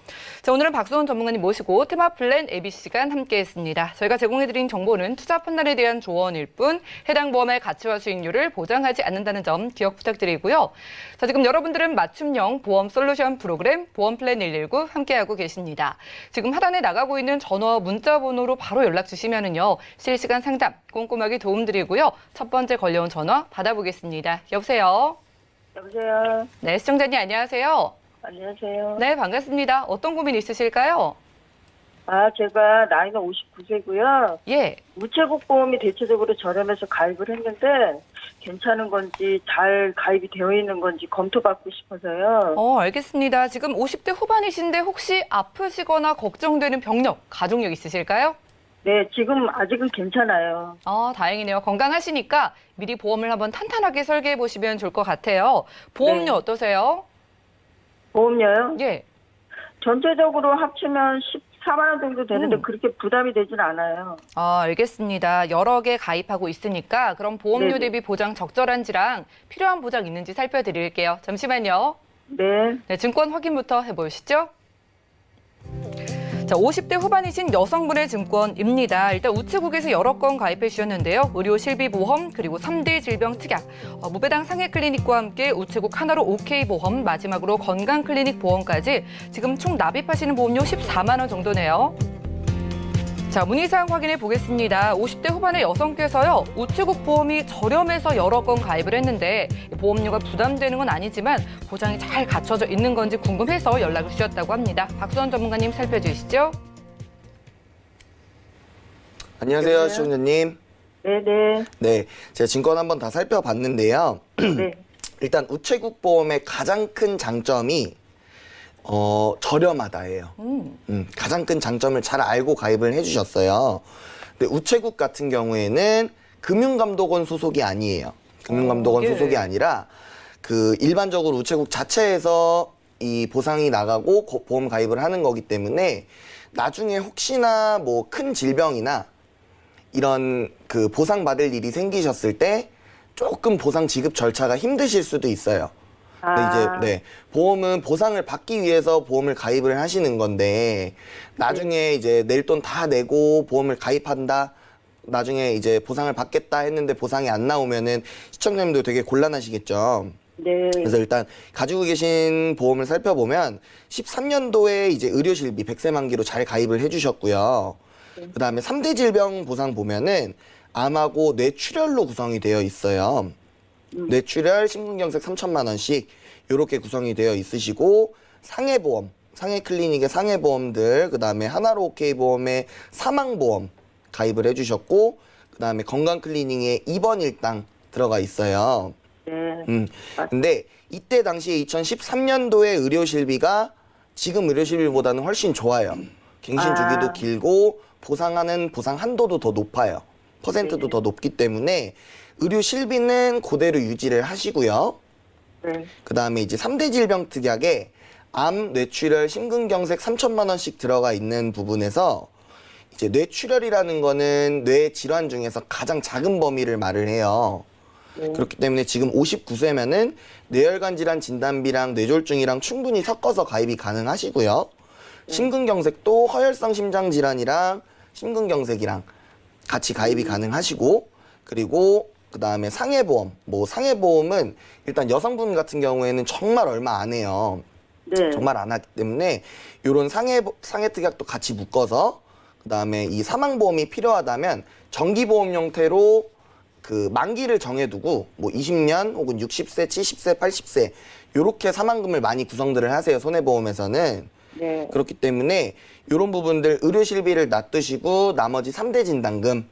자, 오늘은 박수원 전문가님 모시고 테마 플랜 ABC 시간 함께했습니다. 저희가 제공해드린 정보는 투자 판단에 대한 조언일 뿐 해당 보험의 가치와 수익률을 보장하지 않는다는 점 기억 부탁드리고요. 자, 지금 여러분들은 맞춤형 보험 솔루션 프로그램 보험 플랜 119 함께하고 계십니다. 지금 하단에 나가고 있는 전화와 문자 번호로 바로 연락 주시면은요, 실시간 상담 꼼꼼하게 도움드리고요. 첫 번째 걸려온 전화 받아보겠습니다. 여보세요. 여보세요. 네, 시청자님 안녕하세요. 안녕하세요. 네, 반갑습니다. 어떤 고민 있으실까요? 제가 나이가 59세고요. 예. 우체국 보험이 대체적으로 저렴해서 가입을 했는데 괜찮은 건지 잘 가입이 되어 있는 건지 검토받고 싶어서요. 알겠습니다. 지금 50대 후반이신데 혹시 아프시거나 걱정되는 병력, 가족력 있으실까요? 네, 지금 아직은 괜찮아요. 다행이네요. 건강하시니까 미리 보험을 한번 탄탄하게 설계해 보시면 좋을 것 같아요. 보험료 네. 어떠세요? 보험료요? 예. 전체적으로 합치면 14만 원 정도 되는데 그렇게 부담이 되진 않아요. 알겠습니다. 여러 개 가입하고 있으니까 그럼 보험료 네네. 대비 보장 적절한지랑 필요한 보장 있는지 살펴드릴게요. 잠시만요. 네. 네, 증권 확인부터 해보시죠. 자, 50대 후반이신 여성분의 증권입니다. 일단 우체국에서 여러 건 가입해 주셨는데요. 의료 실비보험 그리고 3대 질병 특약, 무배당 상해 클리닉과 함께 우체국 하나로 OK 보험, 마지막으로 건강 클리닉 보험까지 지금 총 납입하시는 보험료 14만 원 정도네요. 자, 문의사항 확인해 보겠습니다. 50대 후반의 여성께서요, 우체국 보험이 저렴해서 여러 건 가입을 했는데 보험료가 부담되는 건 아니지만 보장이 잘 갖춰져 있는 건지 궁금해서 연락을 주셨다고 합니다. 박수원 전문가님 살펴주시죠. 안녕하세요, 시청자님. 네네. 네, 제가 증권 한번 다 살펴봤는데요. 네. 일단 우체국 보험의 가장 큰 장점이 저렴하다예요. 가장 큰 장점을 잘 알고 가입을 해주셨어요. 근데 우체국 같은 경우에는 금융감독원 소속이 아니에요. 금융감독원 예. 소속이 아니라 그 일반적으로 우체국 자체에서 이 보상이 나가고 보험 가입을 하는 거기 때문에 나중에 혹시나 뭐 큰 질병이나 이런 그 보상받을 일이 생기셨을 때 조금 보상 지급 절차가 힘드실 수도 있어요. 근데 아. 이제 보험은 보상을 받기 위해서 보험을 가입을 하시는 건데 나중에 이제 낼 돈 다 내고 보험을 가입한다. 나중에 이제 보상을 받겠다 했는데 보상이 안 나오면은 시청자님도 되게 곤란하시겠죠. 네. 그래서 일단 가지고 계신 보험을 살펴보면 13년도에 이제 의료실비 100세 만기로 잘 가입을 해주셨고요. 그다음에 3대 질병 보상 보면은 암하고 뇌출혈로 구성이 되어 있어요. 뇌출혈, 심근경색 3천만 원씩 이렇게 구성이 되어 있으시고 상해보험, 상해클리닉의 상해보험들, 그다음에 하나로 오케이 보험의 사망보험 가입을 해주셨고 그다음에 건강클리닉에 입원 일당 들어가 있어요. 네. 근데 이때 당시에 2013년도에 의료실비가 지금 의료실비보다는 훨씬 좋아요. 갱신 주기도 길고 보상하는 보상 한도도 더 높아요. 퍼센트도 더 높기 때문에 의료실비는 그대로 유지를 하시고요. 네. 그다음에 이제 3대 질병 특약에 암, 뇌출혈, 심근경색 3천만 원씩 들어가 있는 부분에서 이제 뇌출혈이라는 거는 뇌 질환 중에서 가장 작은 범위를 말을 해요. 그렇기 때문에 지금 59세면은 뇌혈관 질환 진단비랑 뇌졸중이랑 충분히 섞어서 가입이 가능하시고요. 심근경색도 허혈성 심장 질환이랑 심근경색이랑 같이 가입이 가능하시고 그리고 그다음에 상해보험. 상해보험은 일단 여성분 같은 경우에는 정말 얼마 안 해요. 네. 정말 안 하기 때문에 요런 상해 특약도 같이 묶어서 그다음에 이 사망보험이 필요하다면 정기보험 형태로 그 만기를 정해두고 20년 혹은 60세, 70세, 80세 요렇게 사망금을 많이 구성들을 하세요. 손해보험에서는. 네. 그렇기 때문에 이런 부분들 의료실비를 놔두시고 나머지 3대 진단금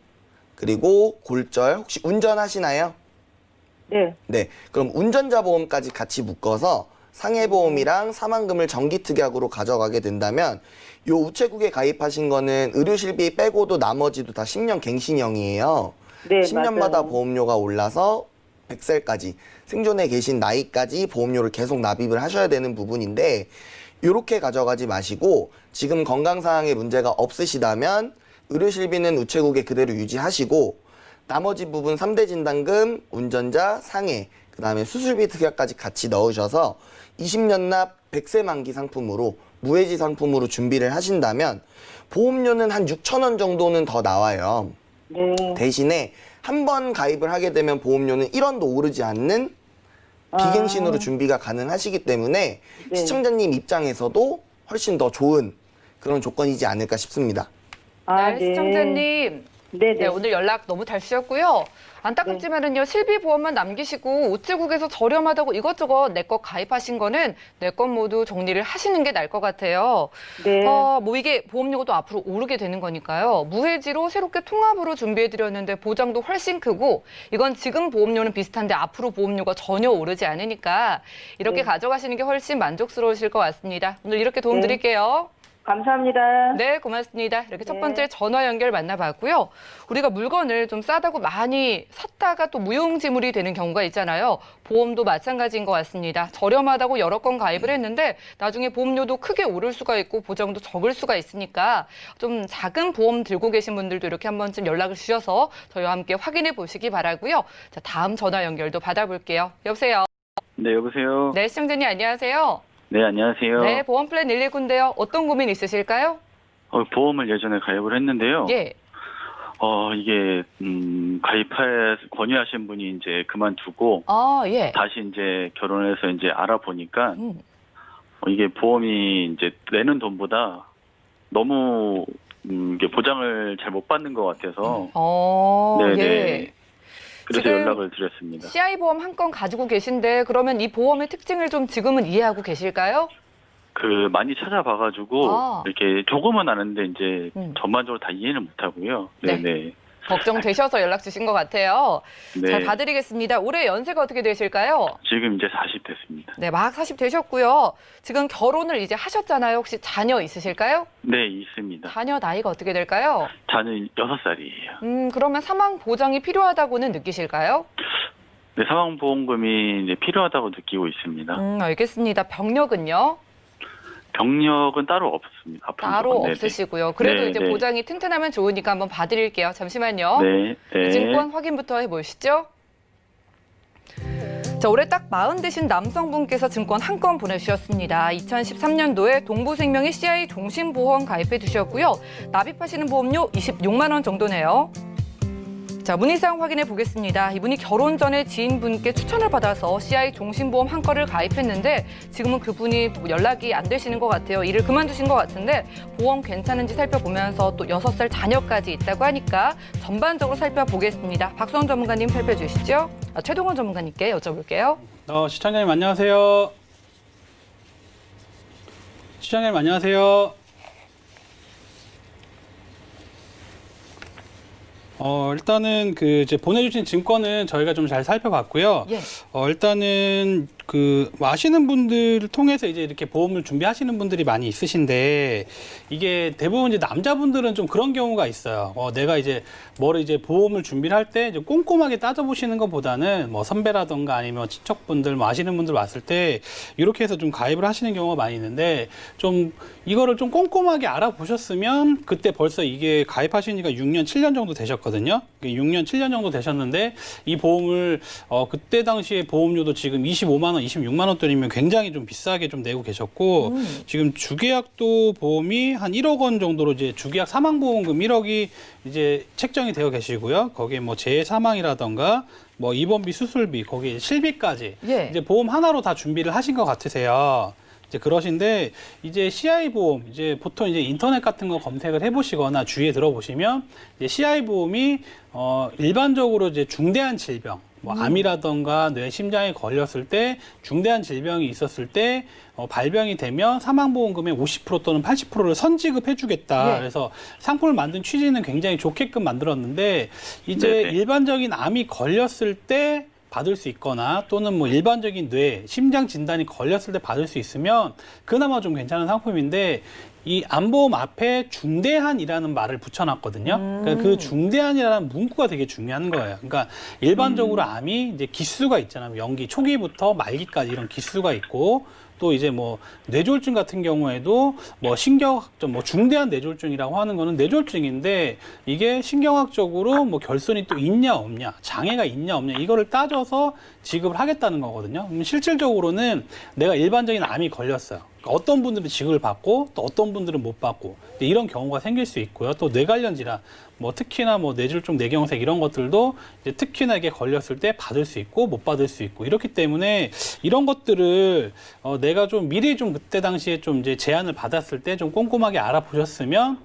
그리고 골절 혹시 운전하시나요? 네. 네. 그럼 운전자 보험까지 같이 묶어서 상해보험이랑 사망금을 정기특약으로 가져가게 된다면 요 우체국에 가입하신 거는 의료실비 빼고도 나머지도 다 10년 갱신형이에요. 네, 10년마다 맞아요. 보험료가 올라서 100살까지 생존해 계신 나이까지 보험료를 계속 납입을 하셔야 되는 부분인데 이렇게 가져가지 마시고 지금 건강상황에 문제가 없으시다면 의료실비는 우체국에 그대로 유지하시고 나머지 부분 3대 진단금, 운전자, 상해, 그 다음에 수술비 특약까지 같이 넣으셔서 20년 납 100세 만기 상품으로 무해지 상품으로 준비를 하신다면 보험료는 한 6천 원 정도는 더 나와요. 네. 대신에 한 번 가입을 하게 되면 보험료는 1원도 오르지 않는 비갱신으로 준비가 가능하시기 때문에 네. 시청자님 입장에서도 훨씬 더 좋은 그런 조건이지 않을까 싶습니다. 네, 시청자님. 네네. 네, 오늘 연락 너무 잘 주셨고요. 안타깝지만은요, 실비 보험만 남기시고 우체국에서 저렴하다고 이것저것 내 것 가입하신 거는 내 것 모두 정리를 하시는 게 나을 것 같아요. 네. 이게 보험료가 또 앞으로 오르게 되는 거니까요. 무해지로 새롭게 통합으로 준비해드렸는데 보장도 훨씬 크고 이건 지금 보험료는 비슷한데 앞으로 보험료가 전혀 오르지 않으니까 이렇게 가져가시는 게 훨씬 만족스러우실 것 같습니다. 오늘 이렇게 도움 네. 드릴게요. 감사합니다. 네, 고맙습니다. 이렇게 첫 네. 번째 전화 연결 만나봤고요. 우리가 물건을 좀 싸다고 많이 샀다가 또 무용지물이 되는 경우가 있잖아요. 보험도 마찬가지인 것 같습니다. 저렴하다고 여러 건 가입을 했는데 나중에 보험료도 크게 오를 수가 있고 보장도 적을 수가 있으니까 좀 작은 보험 들고 계신 분들도 이렇게 한 번쯤 연락을 주셔서 저희와 함께 확인해 보시기 바라고요. 자, 다음 전화 연결도 받아볼게요. 여보세요. 네, 여보세요. 네, 시청자님 안녕하세요. 네, 안녕하세요. 네, 보험 플랜 119인데요. 어떤 고민 있으실까요? 보험을 예전에 가입을 했는데요. 예. 이게 권유하신 분이 이제 그만두고 예. 다시 이제 결혼해서 이제 알아보니까 음. 이게 보험이 이제 내는 돈보다 너무 이게 보장을 잘 못 받는 것 같아서 네네. 예. 그래서 지금 연락을 드렸습니다. CI 보험 한 건 가지고 계신데 그러면 이 보험의 특징을 좀 지금은 이해하고 계실까요? 많이 찾아봐가지고 이렇게 조금은 아는데 이제 전반적으로 다 이해는 못하고요. 네. 네네. 걱정되셔서 연락 주신 것 같아요. 네. 잘 봐드리겠습니다. 올해 연세가 어떻게 되실까요? 지금 이제 40 됐습니다. 네, 막 40 되셨고요. 지금 결혼을 이제 하셨잖아요. 혹시 자녀 있으실까요? 네, 있습니다. 자녀 나이가 어떻게 될까요? 자녀 6살이에요. 그러면 사망 보장이 필요하다고는 느끼실까요? 네, 사망보험금이 이제 필요하다고 느끼고 있습니다. 알겠습니다. 병력은요? 병력은 따로 없습니다. 따로 네네. 없으시고요. 그래도 네, 이제 네. 보장이 튼튼하면 좋으니까 한번 봐드릴게요. 잠시만요. 네, 네. 증권 확인부터 해보시죠. 자, 올해 딱 40 되신 남성분께서 증권 한 건 보내주셨습니다. 2013년도에 동부생명의 CI 종신보험 가입해 두셨고요. 납입하시는 보험료 26만 원 정도네요. 자, 문의사항 확인해 보겠습니다. 이분이 결혼 전에 지인분께 추천을 받아서 CI 종신보험 한 건을 가입했는데 지금은 그분이 연락이 안 되시는 것 같아요. 일을 그만두신 것 같은데 보험 괜찮은지 살펴보면서 또 6살 자녀까지 있다고 하니까 전반적으로 살펴보겠습니다. 박수원 전문가님 살펴주시죠. 최동원 전문가님께 여쭤볼게요. 시청자님 안녕하세요. 시청자님 안녕하세요. 일단은 이제 보내주신 증권은 저희가 좀 잘 살펴봤고요. 예. 일단은 아시는 분들을 통해서 이제 이렇게 보험을 준비하시는 분들이 많이 있으신데 이게 대부분 이제 남자분들은 좀 그런 경우가 있어요. 내가 이제 뭐를 이제 보험을 준비를 할 때 이제 꼼꼼하게 따져보시는 것보다는 뭐 선배라던가 아니면 친척분들 뭐 아시는 분들 왔을 때 이렇게 해서 좀 가입을 하시는 경우가 많이 있는데 좀 이거를 좀 꼼꼼하게 알아보셨으면 그때 벌써 이게 가입하신 지가 6년, 7년 정도 되셨거든요. 6년, 7년 정도 되셨는데 이 보험을 그때 당시에 보험료도 지금 25만 원, 26만 원대이면 굉장히 좀 비싸게 좀 내고 계셨고 지금 주계약도 보험이 한 1억 원 정도로 이제 주계약 사망보험금 1억이 이제 책정이 되어 계시고요. 거기에 뭐 재해 사망이라던가 뭐 입원비, 수술비, 거기에 실비까지 예. 이제 보험 하나로 다 준비를 하신 것 같으세요. 이제 그러신데 이제 CI 보험 이제 보통 이제 인터넷 같은 거 검색을 해보시거나 주위에 들어보시면 이제 CI 보험이 일반적으로 이제 중대한 질병 뭐 암이라던가 뇌 심장에 걸렸을 때 중대한 질병이 있었을 때 발병이 되면 사망보험금의 50% 또는 80%를 선지급해주겠다. 예. 그래서 상품을 만든 취지는 굉장히 좋게끔 만들었는데 이제 네네. 일반적인 암이 걸렸을 때 받을 수 있거나 또는 뭐 일반적인 뇌, 심장 진단이 걸렸을 때 받을 수 있으면 그나마 좀 괜찮은 상품인데 이 암보험 앞에 중대한이라는 말을 붙여놨거든요. 그러니까 그 중대한이라는 문구가 되게 중요한 거예요. 그러니까 일반적으로 암이 이제 기수가 있잖아요. 연기 초기부터 말기까지 이런 기수가 있고 또 이제 뭐 뇌졸중 같은 경우에도 뭐 신경학적 뭐 중대한 뇌졸중이라고 하는 거는 뇌졸중인데 이게 신경학적으로 뭐 결손이 또 있냐 없냐 장애가 있냐 없냐 이거를 따져서 지급을 하겠다는 거거든요. 실질적으로는 내가 일반적인 암이 걸렸어요. 그러니까 어떤 분들은 지급을 받고 또 어떤 분들은 못 받고 이런 경우가 생길 수 있고요. 또 뇌 관련 질환 뭐 특히나 뭐 뇌졸중, 뇌경색 이런 것들도 이제 특히나 이게 걸렸을 때 받을 수 있고 못 받을 수 있고 이렇기 때문에 이런 것들을 내가 좀 미리 좀 그때 당시에 좀 이제 제안을 받았을 때 좀 꼼꼼하게 알아보셨으면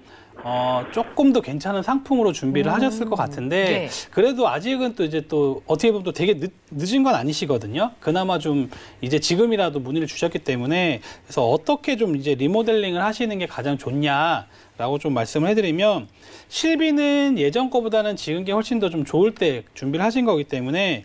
조금 더 괜찮은 상품으로 준비를 하셨을 것 같은데 예. 그래도 아직은 또 이제 또 어떻게 보면 또 되게 늦은 건 아니시거든요. 그나마 좀 이제 지금이라도 문의를 주셨기 때문에 그래서 어떻게 좀 이제 리모델링을 하시는 게 가장 좋냐라고 좀 말씀을 해드리면 실비는 예전 거보다는 지금 게 훨씬 더 좀 좋을 때 준비를 하신 거기 때문에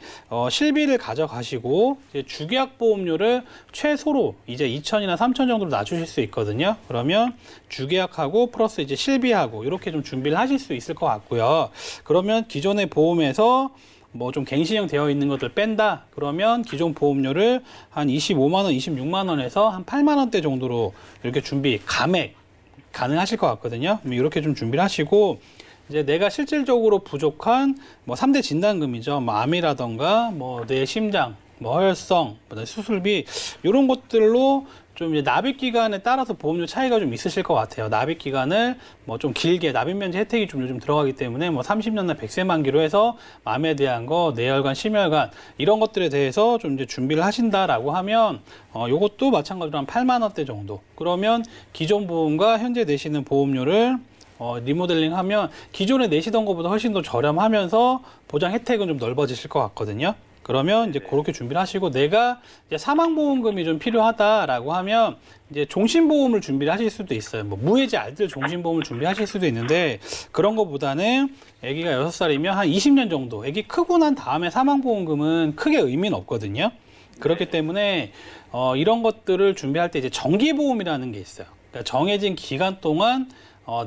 실비를 가져가시고 이제 주계약 보험료를 최소로 이제 2,000이나 3,000 정도로 낮추실 수 있거든요. 그러면 주계약하고 플러스 이제 실비하고 이렇게 좀 준비를 하실 수 있을 것 같고요. 그러면 기존의 보험에서 뭐 좀 갱신형 되어 있는 것들 뺀다 그러면 기존 보험료를 한 25만 원, 26만 원에서 한 8만 원대 정도로 이렇게 준비 감액 가능하실 것 같거든요. 이렇게 좀 준비를 하시고 이제 내가 실질적으로 부족한 뭐 3대 진단금이죠. 뭐 암이라던가 뭐 뇌 심장, 뭐 허혈성, 수술비 이런 것들로 좀 이제 납입 기간에 따라서 보험료 차이가 좀 있으실 것 같아요. 납입 기간을 뭐 좀 길게 납입 면제 혜택이 좀 요즘 들어가기 때문에 뭐 30년나 100세 만기로 해서 암에 대한 거, 뇌혈관, 심혈관 이런 것들에 대해서 좀 이제 준비를 하신다라고 하면 요것도 마찬가지로 한 8만 원대 정도. 그러면 기존 보험과 현재 내시는 보험료를 리모델링 하면 기존에 내시던 것보다 훨씬 더 저렴하면서 보장 혜택은 좀 넓어지실 것 같거든요. 그러면 이제 그렇게 준비를 하시고 내가 이제 사망보험금이 좀 필요하다라고 하면 이제 종신보험을 준비를 하실 수도 있어요. 뭐 무해지 알뜰 종신보험을 준비하실 수도 있는데 그런 것보다는 아기가 6살이면 한 20년 정도 아기 크고 난 다음에 사망보험금은 크게 의미는 없거든요. 그렇기 때문에 이런 것들을 준비할 때 이제 정기보험이라는 게 있어요. 그러니까 정해진 기간 동안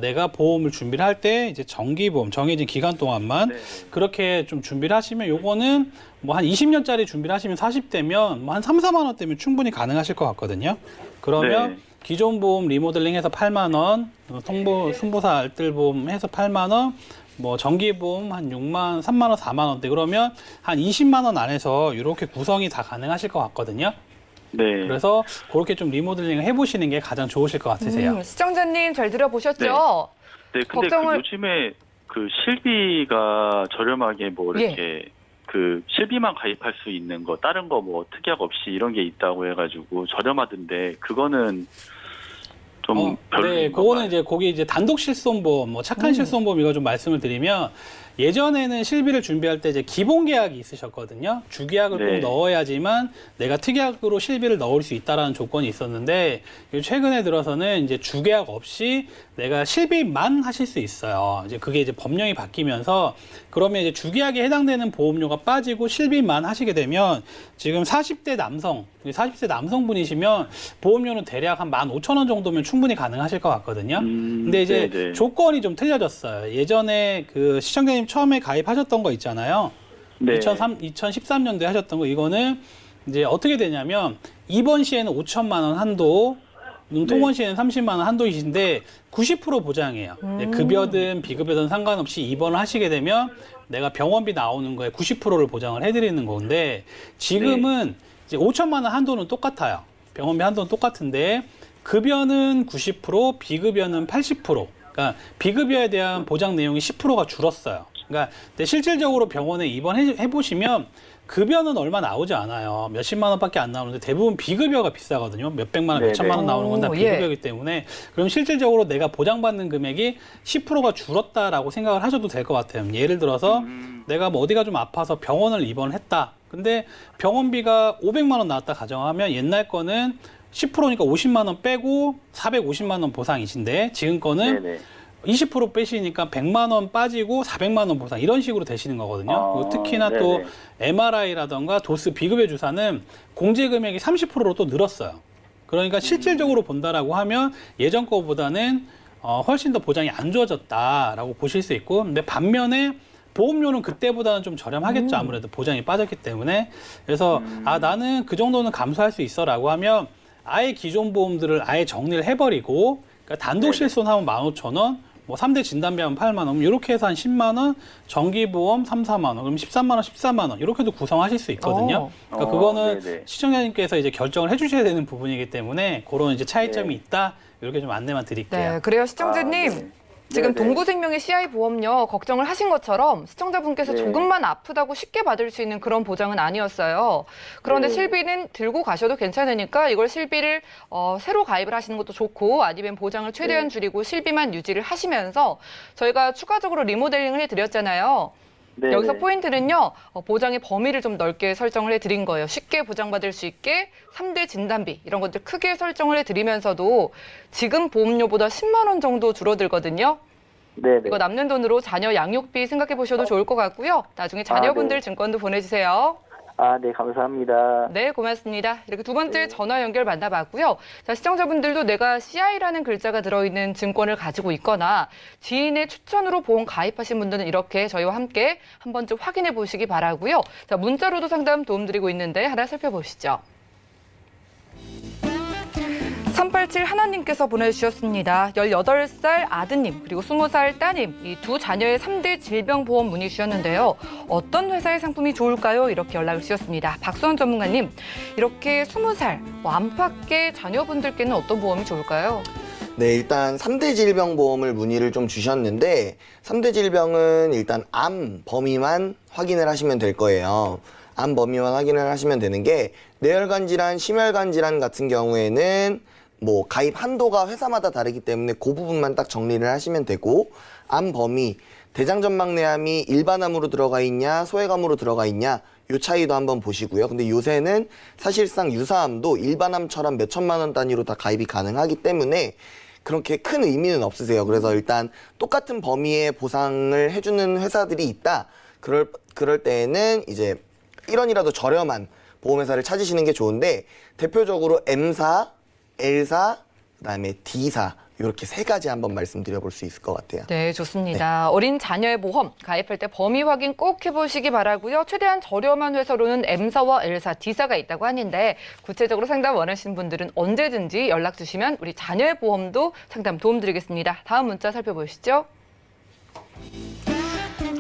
내가 보험을 준비를 할 때 이제 정기보험 정해진 기간 동안만 네. 그렇게 좀 준비를 하시면 요거는 뭐 한 20년짜리 준비를 하시면 40대면 뭐 한 3, 4만 원대면 충분히 가능하실 것 같거든요. 그러면 네. 기존 보험 리모델링해서 8만 원, 순보사 알뜰보험 해서 8만 원, 뭐 정기보험 한 6만, 3만 원, 4만 원대 그러면 한 20만 원 안에서 이렇게 구성이 다 가능하실 것 같거든요. 네. 그래서 그렇게 좀 리모델링을 해보시는 게 가장 좋으실 것 같으세요. 시청자님 잘 들어보셨죠? 네, 근데 걱정을- 그 요즘에 그 실비가 저렴하게 뭐 이렇게 그 실비만 가입할 수 있는 거 다른 거 뭐 특약 없이 이런 게 있다고 해가지고 저렴하던데 그거는 좀 별로인 네, 건가요? 그거는 이제 거기 이제 단독 실손보험, 뭐 착한 실손보험 이거 좀 말씀을 드리면 예전에는 실비를 준비할 때 이제 기본 계약이 있으셨거든요. 주계약을 네. 꼭 넣어야지만 내가 특약으로 실비를 넣을 수 있다라는 조건이 있었는데 최근에 들어서는 이제 주계약 없이 내가 실비만 하실 수 있어요. 이제 그게 이제 법령이 바뀌면서 그러면 이제 주계약에 해당되는 보험료가 빠지고 실비만 하시게 되면 지금 40대 남성분이시면 보험료는 대략 한 15,000원 정도면 충분히 가능하실 것 같거든요. 근데 이제 네네. 조건이 좀 틀려졌어요. 예전에 그 시청자님 처음에 가입하셨던 거 있잖아요. 네. 2013년도에 하셨던 거 이거는 이제 어떻게 되냐면 입원 시에는 5천만 원 한도, 통원 시에는 30만 원 한도이신데 90% 보장해요. 급여든 비급여든 상관없이 입원을 하시게 되면 내가 병원비 나오는 거에 90%를 보장을 해드리는 건데 지금은 이제 5천만 원 한도는 똑같아요. 병원비 한도는 똑같은데 급여는 90%, 비급여는 80%. 그러니까 비급여에 대한 보장 내용이 10%가 줄었어요. 그러니까 근데 실질적으로 병원에 입원해 보시면 급여는 얼마 나오지 않아요. 몇십만 원밖에 안 나오는데 대부분 비급여가 비싸거든요. 몇백만 원, 네네. 몇천만 원 나오는 건 다 오, 비급여이기 때문에 그럼 실질적으로 내가 보장받는 금액이 10%가 줄었다라고 생각을 하셔도 될 것 같아요. 예를 들어서 내가 뭐 어디가 좀 아파서 병원을 입원했다. 근데 병원비가 500만 원 나왔다 가정하면 옛날 거는 10%니까 50만 원 빼고 450만 원 보상이신데 지금 거는 네네. 20% 빼시니까 100만 원 빠지고 400만 원 보상 이런 식으로 되시는 거거든요. 아, 그리고 특히나 네네. 또 MRI라던가 도스 비급여 주사는 공제 금액이 30%로 또 늘었어요. 그러니까 실질적으로 본다라고 하면 예전 거보다는 훨씬 더 보장이 안 좋아졌다라고 보실 수 있고, 근데 반면에 보험료는 그때보다는 좀 저렴하겠죠. 아무래도 보장이 빠졌기 때문에. 그래서 나는 그 정도는 감수할 수 있어라고 하면 아예 기존 보험들을 아예 정리를 해버리고, 그러니까 단독 실손하면 15,000원, 뭐 3대 진단비하면 8만 원, 이렇게 해서 한 10만 원, 정기보험 3, 4만 원, 그럼 13만 원, 14만 원 이렇게도 구성하실 수 있거든요. 그러니까 그거는 네네. 시청자님께서 이제 결정을 해주셔야 되는 부분이기 때문에 그런 이제 차이점이 있다. 이렇게 좀 안내만 드릴게요. 네, 그래요. 시청자님. 네. 지금 네네. 동부생명의 CI 보험료 걱정을 하신 것처럼 시청자분께서 네. 조금만 아프다고 쉽게 받을 수 있는 그런 보장은 아니었어요. 그런데 네. 실비는 들고 가셔도 괜찮으니까 이걸 실비를 새로 가입을 하시는 것도 좋고 아니면 보장을 최대한 네. 줄이고 실비만 유지를 하시면서 저희가 추가적으로 리모델링을 해드렸잖아요. 네네. 여기서 포인트는요, 보장의 범위를 좀 넓게 설정을 해드린 거예요. 쉽게 보장받을 수 있게 3대 진단비 이런 것들 크게 설정을 해드리면서도 지금 보험료보다 10만 원 정도 줄어들거든요. 네네. 이거 남는 돈으로 자녀 양육비 생각해 보셔도 좋을 것 같고요. 나중에 자녀분들 네. 증권도 보내주세요. 네, 감사합니다. 네, 고맙습니다. 이렇게 두 번째 전화 연결 만나봤고요. 자, 시청자분들도 내가 CI라는 글자가 들어있는 증권을 가지고 있거나 지인의 추천으로 보험 가입하신 분들은 이렇게 저희와 함께 한 번쯤 확인해 보시기 바라고요. 자, 문자로도 상담 도움드리고 있는데 하나 살펴보시죠. 387 하나님께서 보내주셨습니다. 18살 아드님 그리고 20살 따님 이 두 자녀의 3대 질병보험 문의 주셨는데요. 어떤 회사의 상품이 좋을까요? 이렇게 연락을 주셨습니다. 박수원 전문가님, 이렇게 20살 안팎의 자녀분들께는 어떤 보험이 좋을까요? 네, 일단 3대 질병보험을 문의를 좀 주셨는데 3대 질병은 일단 암 범위만 확인을 하시면 될 거예요. 암 범위만 확인을 하시면 되는 게 뇌혈관 질환, 심혈관 질환 같은 경우에는 뭐 가입 한도가 회사마다 다르기 때문에 그 부분만 딱 정리를 하시면 되고, 암 범위, 대장전막내암이 일반암으로 들어가 있냐 소액암으로 들어가 있냐 요 차이도 한번 보시고요. 근데 요새는 사실상 유사암도 일반암처럼 몇 천만 원 단위로 다 가입이 가능하기 때문에 그렇게 큰 의미는 없으세요. 그래서 일단 똑같은 범위의 보상을 해주는 회사들이 있다. 그럴 때에는 이제 1원이라도 저렴한 보험회사를 찾으시는 게 좋은데, 대표적으로 M사, L사, 그다음에 D사 이렇게 세 가지 한번 말씀드려볼 수 있을 것 같아요. 네, 좋습니다. 어린 자녀의 보험 가입할 때 범위 확인 꼭 해보시기 바라고요. 최대한 저렴한 회사로는 M사와 L사, D사가 있다고 하는데 구체적으로 상담 원하시는 분들은 언제든지 연락 주시면 우리 자녀의 보험도 상담 도움드리겠습니다. 다음 문자 살펴보시죠.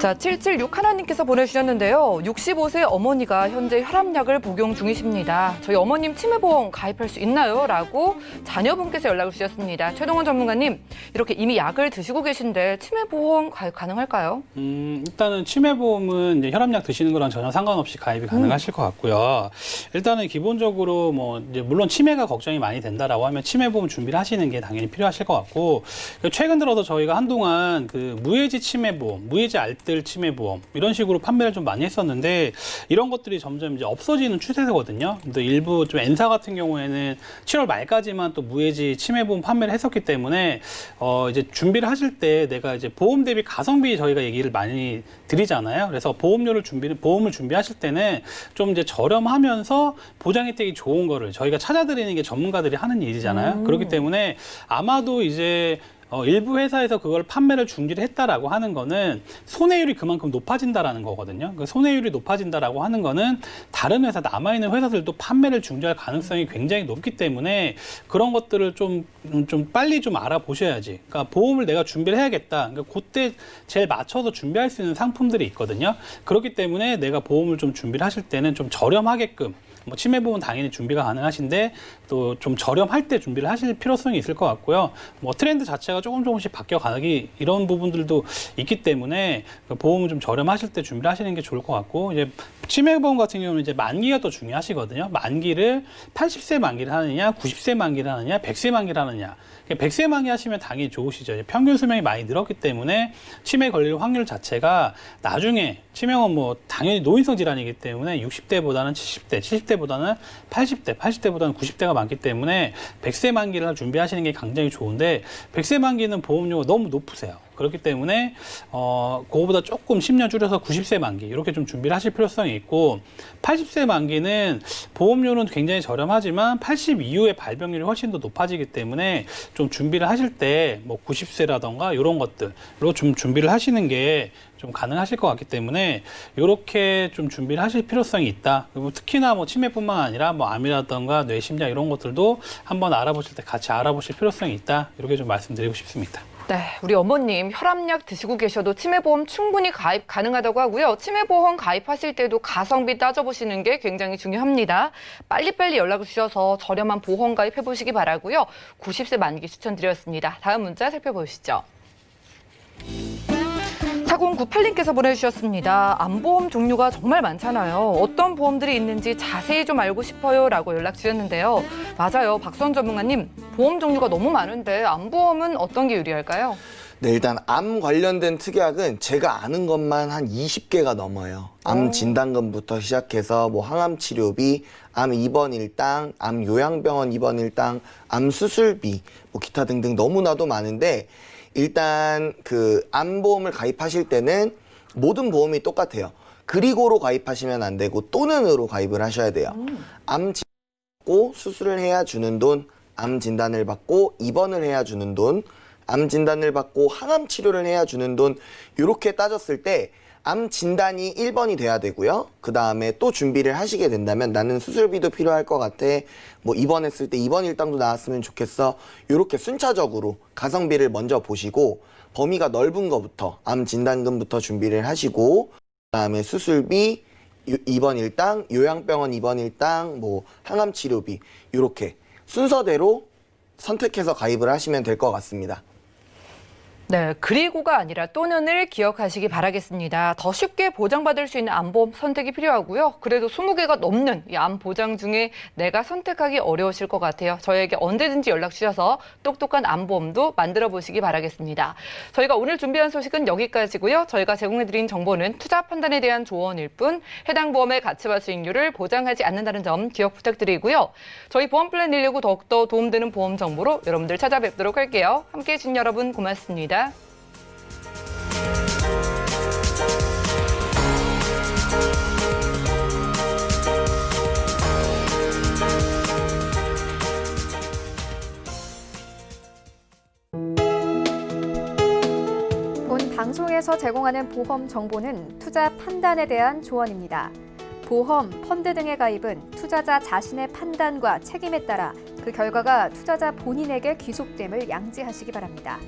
자, 776 하나님께서 보내주셨는데요. 65세 어머니가 현재 혈압약을 복용 중이십니다. 저희 어머님 치매보험 가입할 수 있나요? 라고 자녀분께서 연락을 주셨습니다. 최동원 전문가님, 이렇게 이미 약을 드시고 계신데 치매보험 가입 가능할까요? 일단은 치매보험은 이제 혈압약 드시는 거랑 전혀 상관없이 가입이 가능하실 것 같고요. 일단은 기본적으로 뭐 이제 물론 치매가 걱정이 많이 된다라고 하면 치매보험 준비를 하시는 게 당연히 필요하실 것 같고, 최근 들어서 저희가 한동안 그 무해지 치매보험, 무해지 알뜰 치매보험 이런 식으로 판매를 좀 많이 했었는데 이런 것들이 점점 이제 없어지는 추세거든요. 근데 일부 좀 N사 같은 경우에는 7월 말까지만 또 무해지 치매보험 판매를 했었기 때문에 이제 준비를 하실 때 내가 이제 보험 대비 가성비 저희가 얘기를 많이 드리잖아요. 그래서 보험을 준비하실 때는 좀 이제 저렴하면서 보장 혜택이 좋은 거를 저희가 찾아드리는 게 전문가들이 하는 일이잖아요. 그렇기 때문에 아마도 이제 일부 회사에서 그걸 판매를 중지를 했다라고 하는 거는 손해율이 그만큼 높아진다라는 거거든요. 그 손해율이 높아진다라고 하는 거는 다른 회사, 남아있는 회사들도 판매를 중지할 가능성이 굉장히 높기 때문에 그런 것들을 좀 빨리 좀 알아보셔야지. 그러니까 보험을 내가 준비를 해야겠다. 그러니까 그때 제일 맞춰서 준비할 수 있는 상품들이 있거든요. 그렇기 때문에 내가 보험을 좀 준비를 하실 때는 좀 저렴하게끔 뭐 치매보험은 당연히 준비가 가능하신데 또 좀 저렴할 때 준비를 하실 필요성이 있을 것 같고요. 뭐 트렌드 자체가 조금씩 바뀌어가기 이런 부분들도 있기 때문에 그 보험을 좀 저렴하실 때 준비를 하시는 게 좋을 것 같고, 이제 치매보험 같은 경우는 이제 만기가 더 중요하시거든요. 만기를 80세 만기를 하느냐, 90세 만기를 하느냐, 100세 만기를 하느냐. 100세 만기 하시면 당연히 좋으시죠. 평균 수명이 많이 늘었기 때문에 치매 걸릴 확률 자체가 나중에 치명은 뭐 당연히 노인성 질환이기 때문에 60대보다는 70대, 70대보다는 80대, 80대보다는 90대가 많기 때문에 100세 만기를 준비하시는 게 굉장히 좋은데 100세 만기는 보험료가 너무 높으세요. 그렇기 때문에 그거보다 조금 10년 줄여서 90세 만기 이렇게 좀 준비를 하실 필요성이 있고, 80세 만기는 보험료는 굉장히 저렴하지만 80 이후에 발병률이 훨씬 더 높아지기 때문에 좀 준비를 하실 때 뭐 90세라던가 이런 것들로 좀 준비를 하시는 게 좀 가능하실 것 같기 때문에 이렇게 좀 준비를 하실 필요성이 있다. 그리고 특히나 뭐 치매뿐만 아니라 뭐 암이라던가 뇌심장 이런 것들도 한번 알아보실 때 같이 알아보실 필요성이 있다. 이렇게 좀 말씀드리고 싶습니다. 네, 우리 어머님 혈압약 드시고 계셔도 치매보험 충분히 가입 가능하다고 하고요. 치매보험 가입하실 때도 가성비 따져보시는 게 굉장히 중요합니다. 빨리빨리 연락을 주셔서 저렴한 보험 가입해보시기 바라고요. 90세 만기 추천드렸습니다. 다음 문자 살펴보시죠. 4098님께서 보내주셨습니다. 암보험 종류가 정말 많잖아요. 어떤 보험들이 있는지 자세히 좀 알고 싶어요 라고 연락 주셨는데요. 맞아요. 박수원 전문가님, 보험 종류가 너무 많은데 암보험은 어떤 게 유리할까요? 네, 일단 암 관련된 특약은 제가 아는 것만 한 20개가 넘어요. 암 진단금부터 시작해서 뭐 항암 치료비, 암 입원 일당, 암 요양병원 입원 일당, 암 수술비, 뭐 기타 등등 너무나도 많은데, 일단 그 암보험을 가입하실 때는 모든 보험이 똑같아요. 그리고로 가입하시면 안 되고 또는으로 가입을 하셔야 돼요. 암 진단 받고 수술을 해야 주는 돈, 암 진단을 받고 입원을 해야 주는 돈, 암 진단을 받고 항암 치료를 해야 주는 돈, 이렇게 따졌을 때 암 진단이 1번이 돼야 되고요. 그 다음에 또 준비를 하시게 된다면 나는 수술비도 필요할 것 같아. 뭐 입원했을 때 입원 일당도 나왔으면 좋겠어. 이렇게 순차적으로 가성비를 먼저 보시고 범위가 넓은 거부터 암 진단금부터 준비를 하시고, 그 다음에 수술비, 입원 일당, 요양병원 입원 일당, 뭐 항암 치료비 이렇게 순서대로 선택해서 가입을 하시면 될 것 같습니다. 네, 그리고가 아니라 또는을 기억하시기 바라겠습니다. 더 쉽게 보장받을 수 있는 암보험 선택이 필요하고요. 그래도 20개가 넘는 이 암 보장 중에 내가 선택하기 어려우실 것 같아요. 저희에게 언제든지 연락 주셔서 똑똑한 암보험도 만들어 보시기 바라겠습니다. 저희가 오늘 준비한 소식은 여기까지고요. 저희가 제공해드린 정보는 투자 판단에 대한 조언일 뿐 해당 보험의 가치와 수익률을 보장하지 않는다는 점 기억 부탁드리고요. 저희 보험 플랜 119 더욱더 도움되는 보험 정보로 여러분들 찾아뵙도록 할게요. 함께해 주신 여러분 고맙습니다. 방송에서 제공하는 보험 정보는 투자 판단에 대한 조언입니다. 보험, 펀드 등의 가입은 투자자 자신의 판단과 책임에 따라 그 결과가 투자자 본인에게 귀속됨을 양지하시기 바랍니다.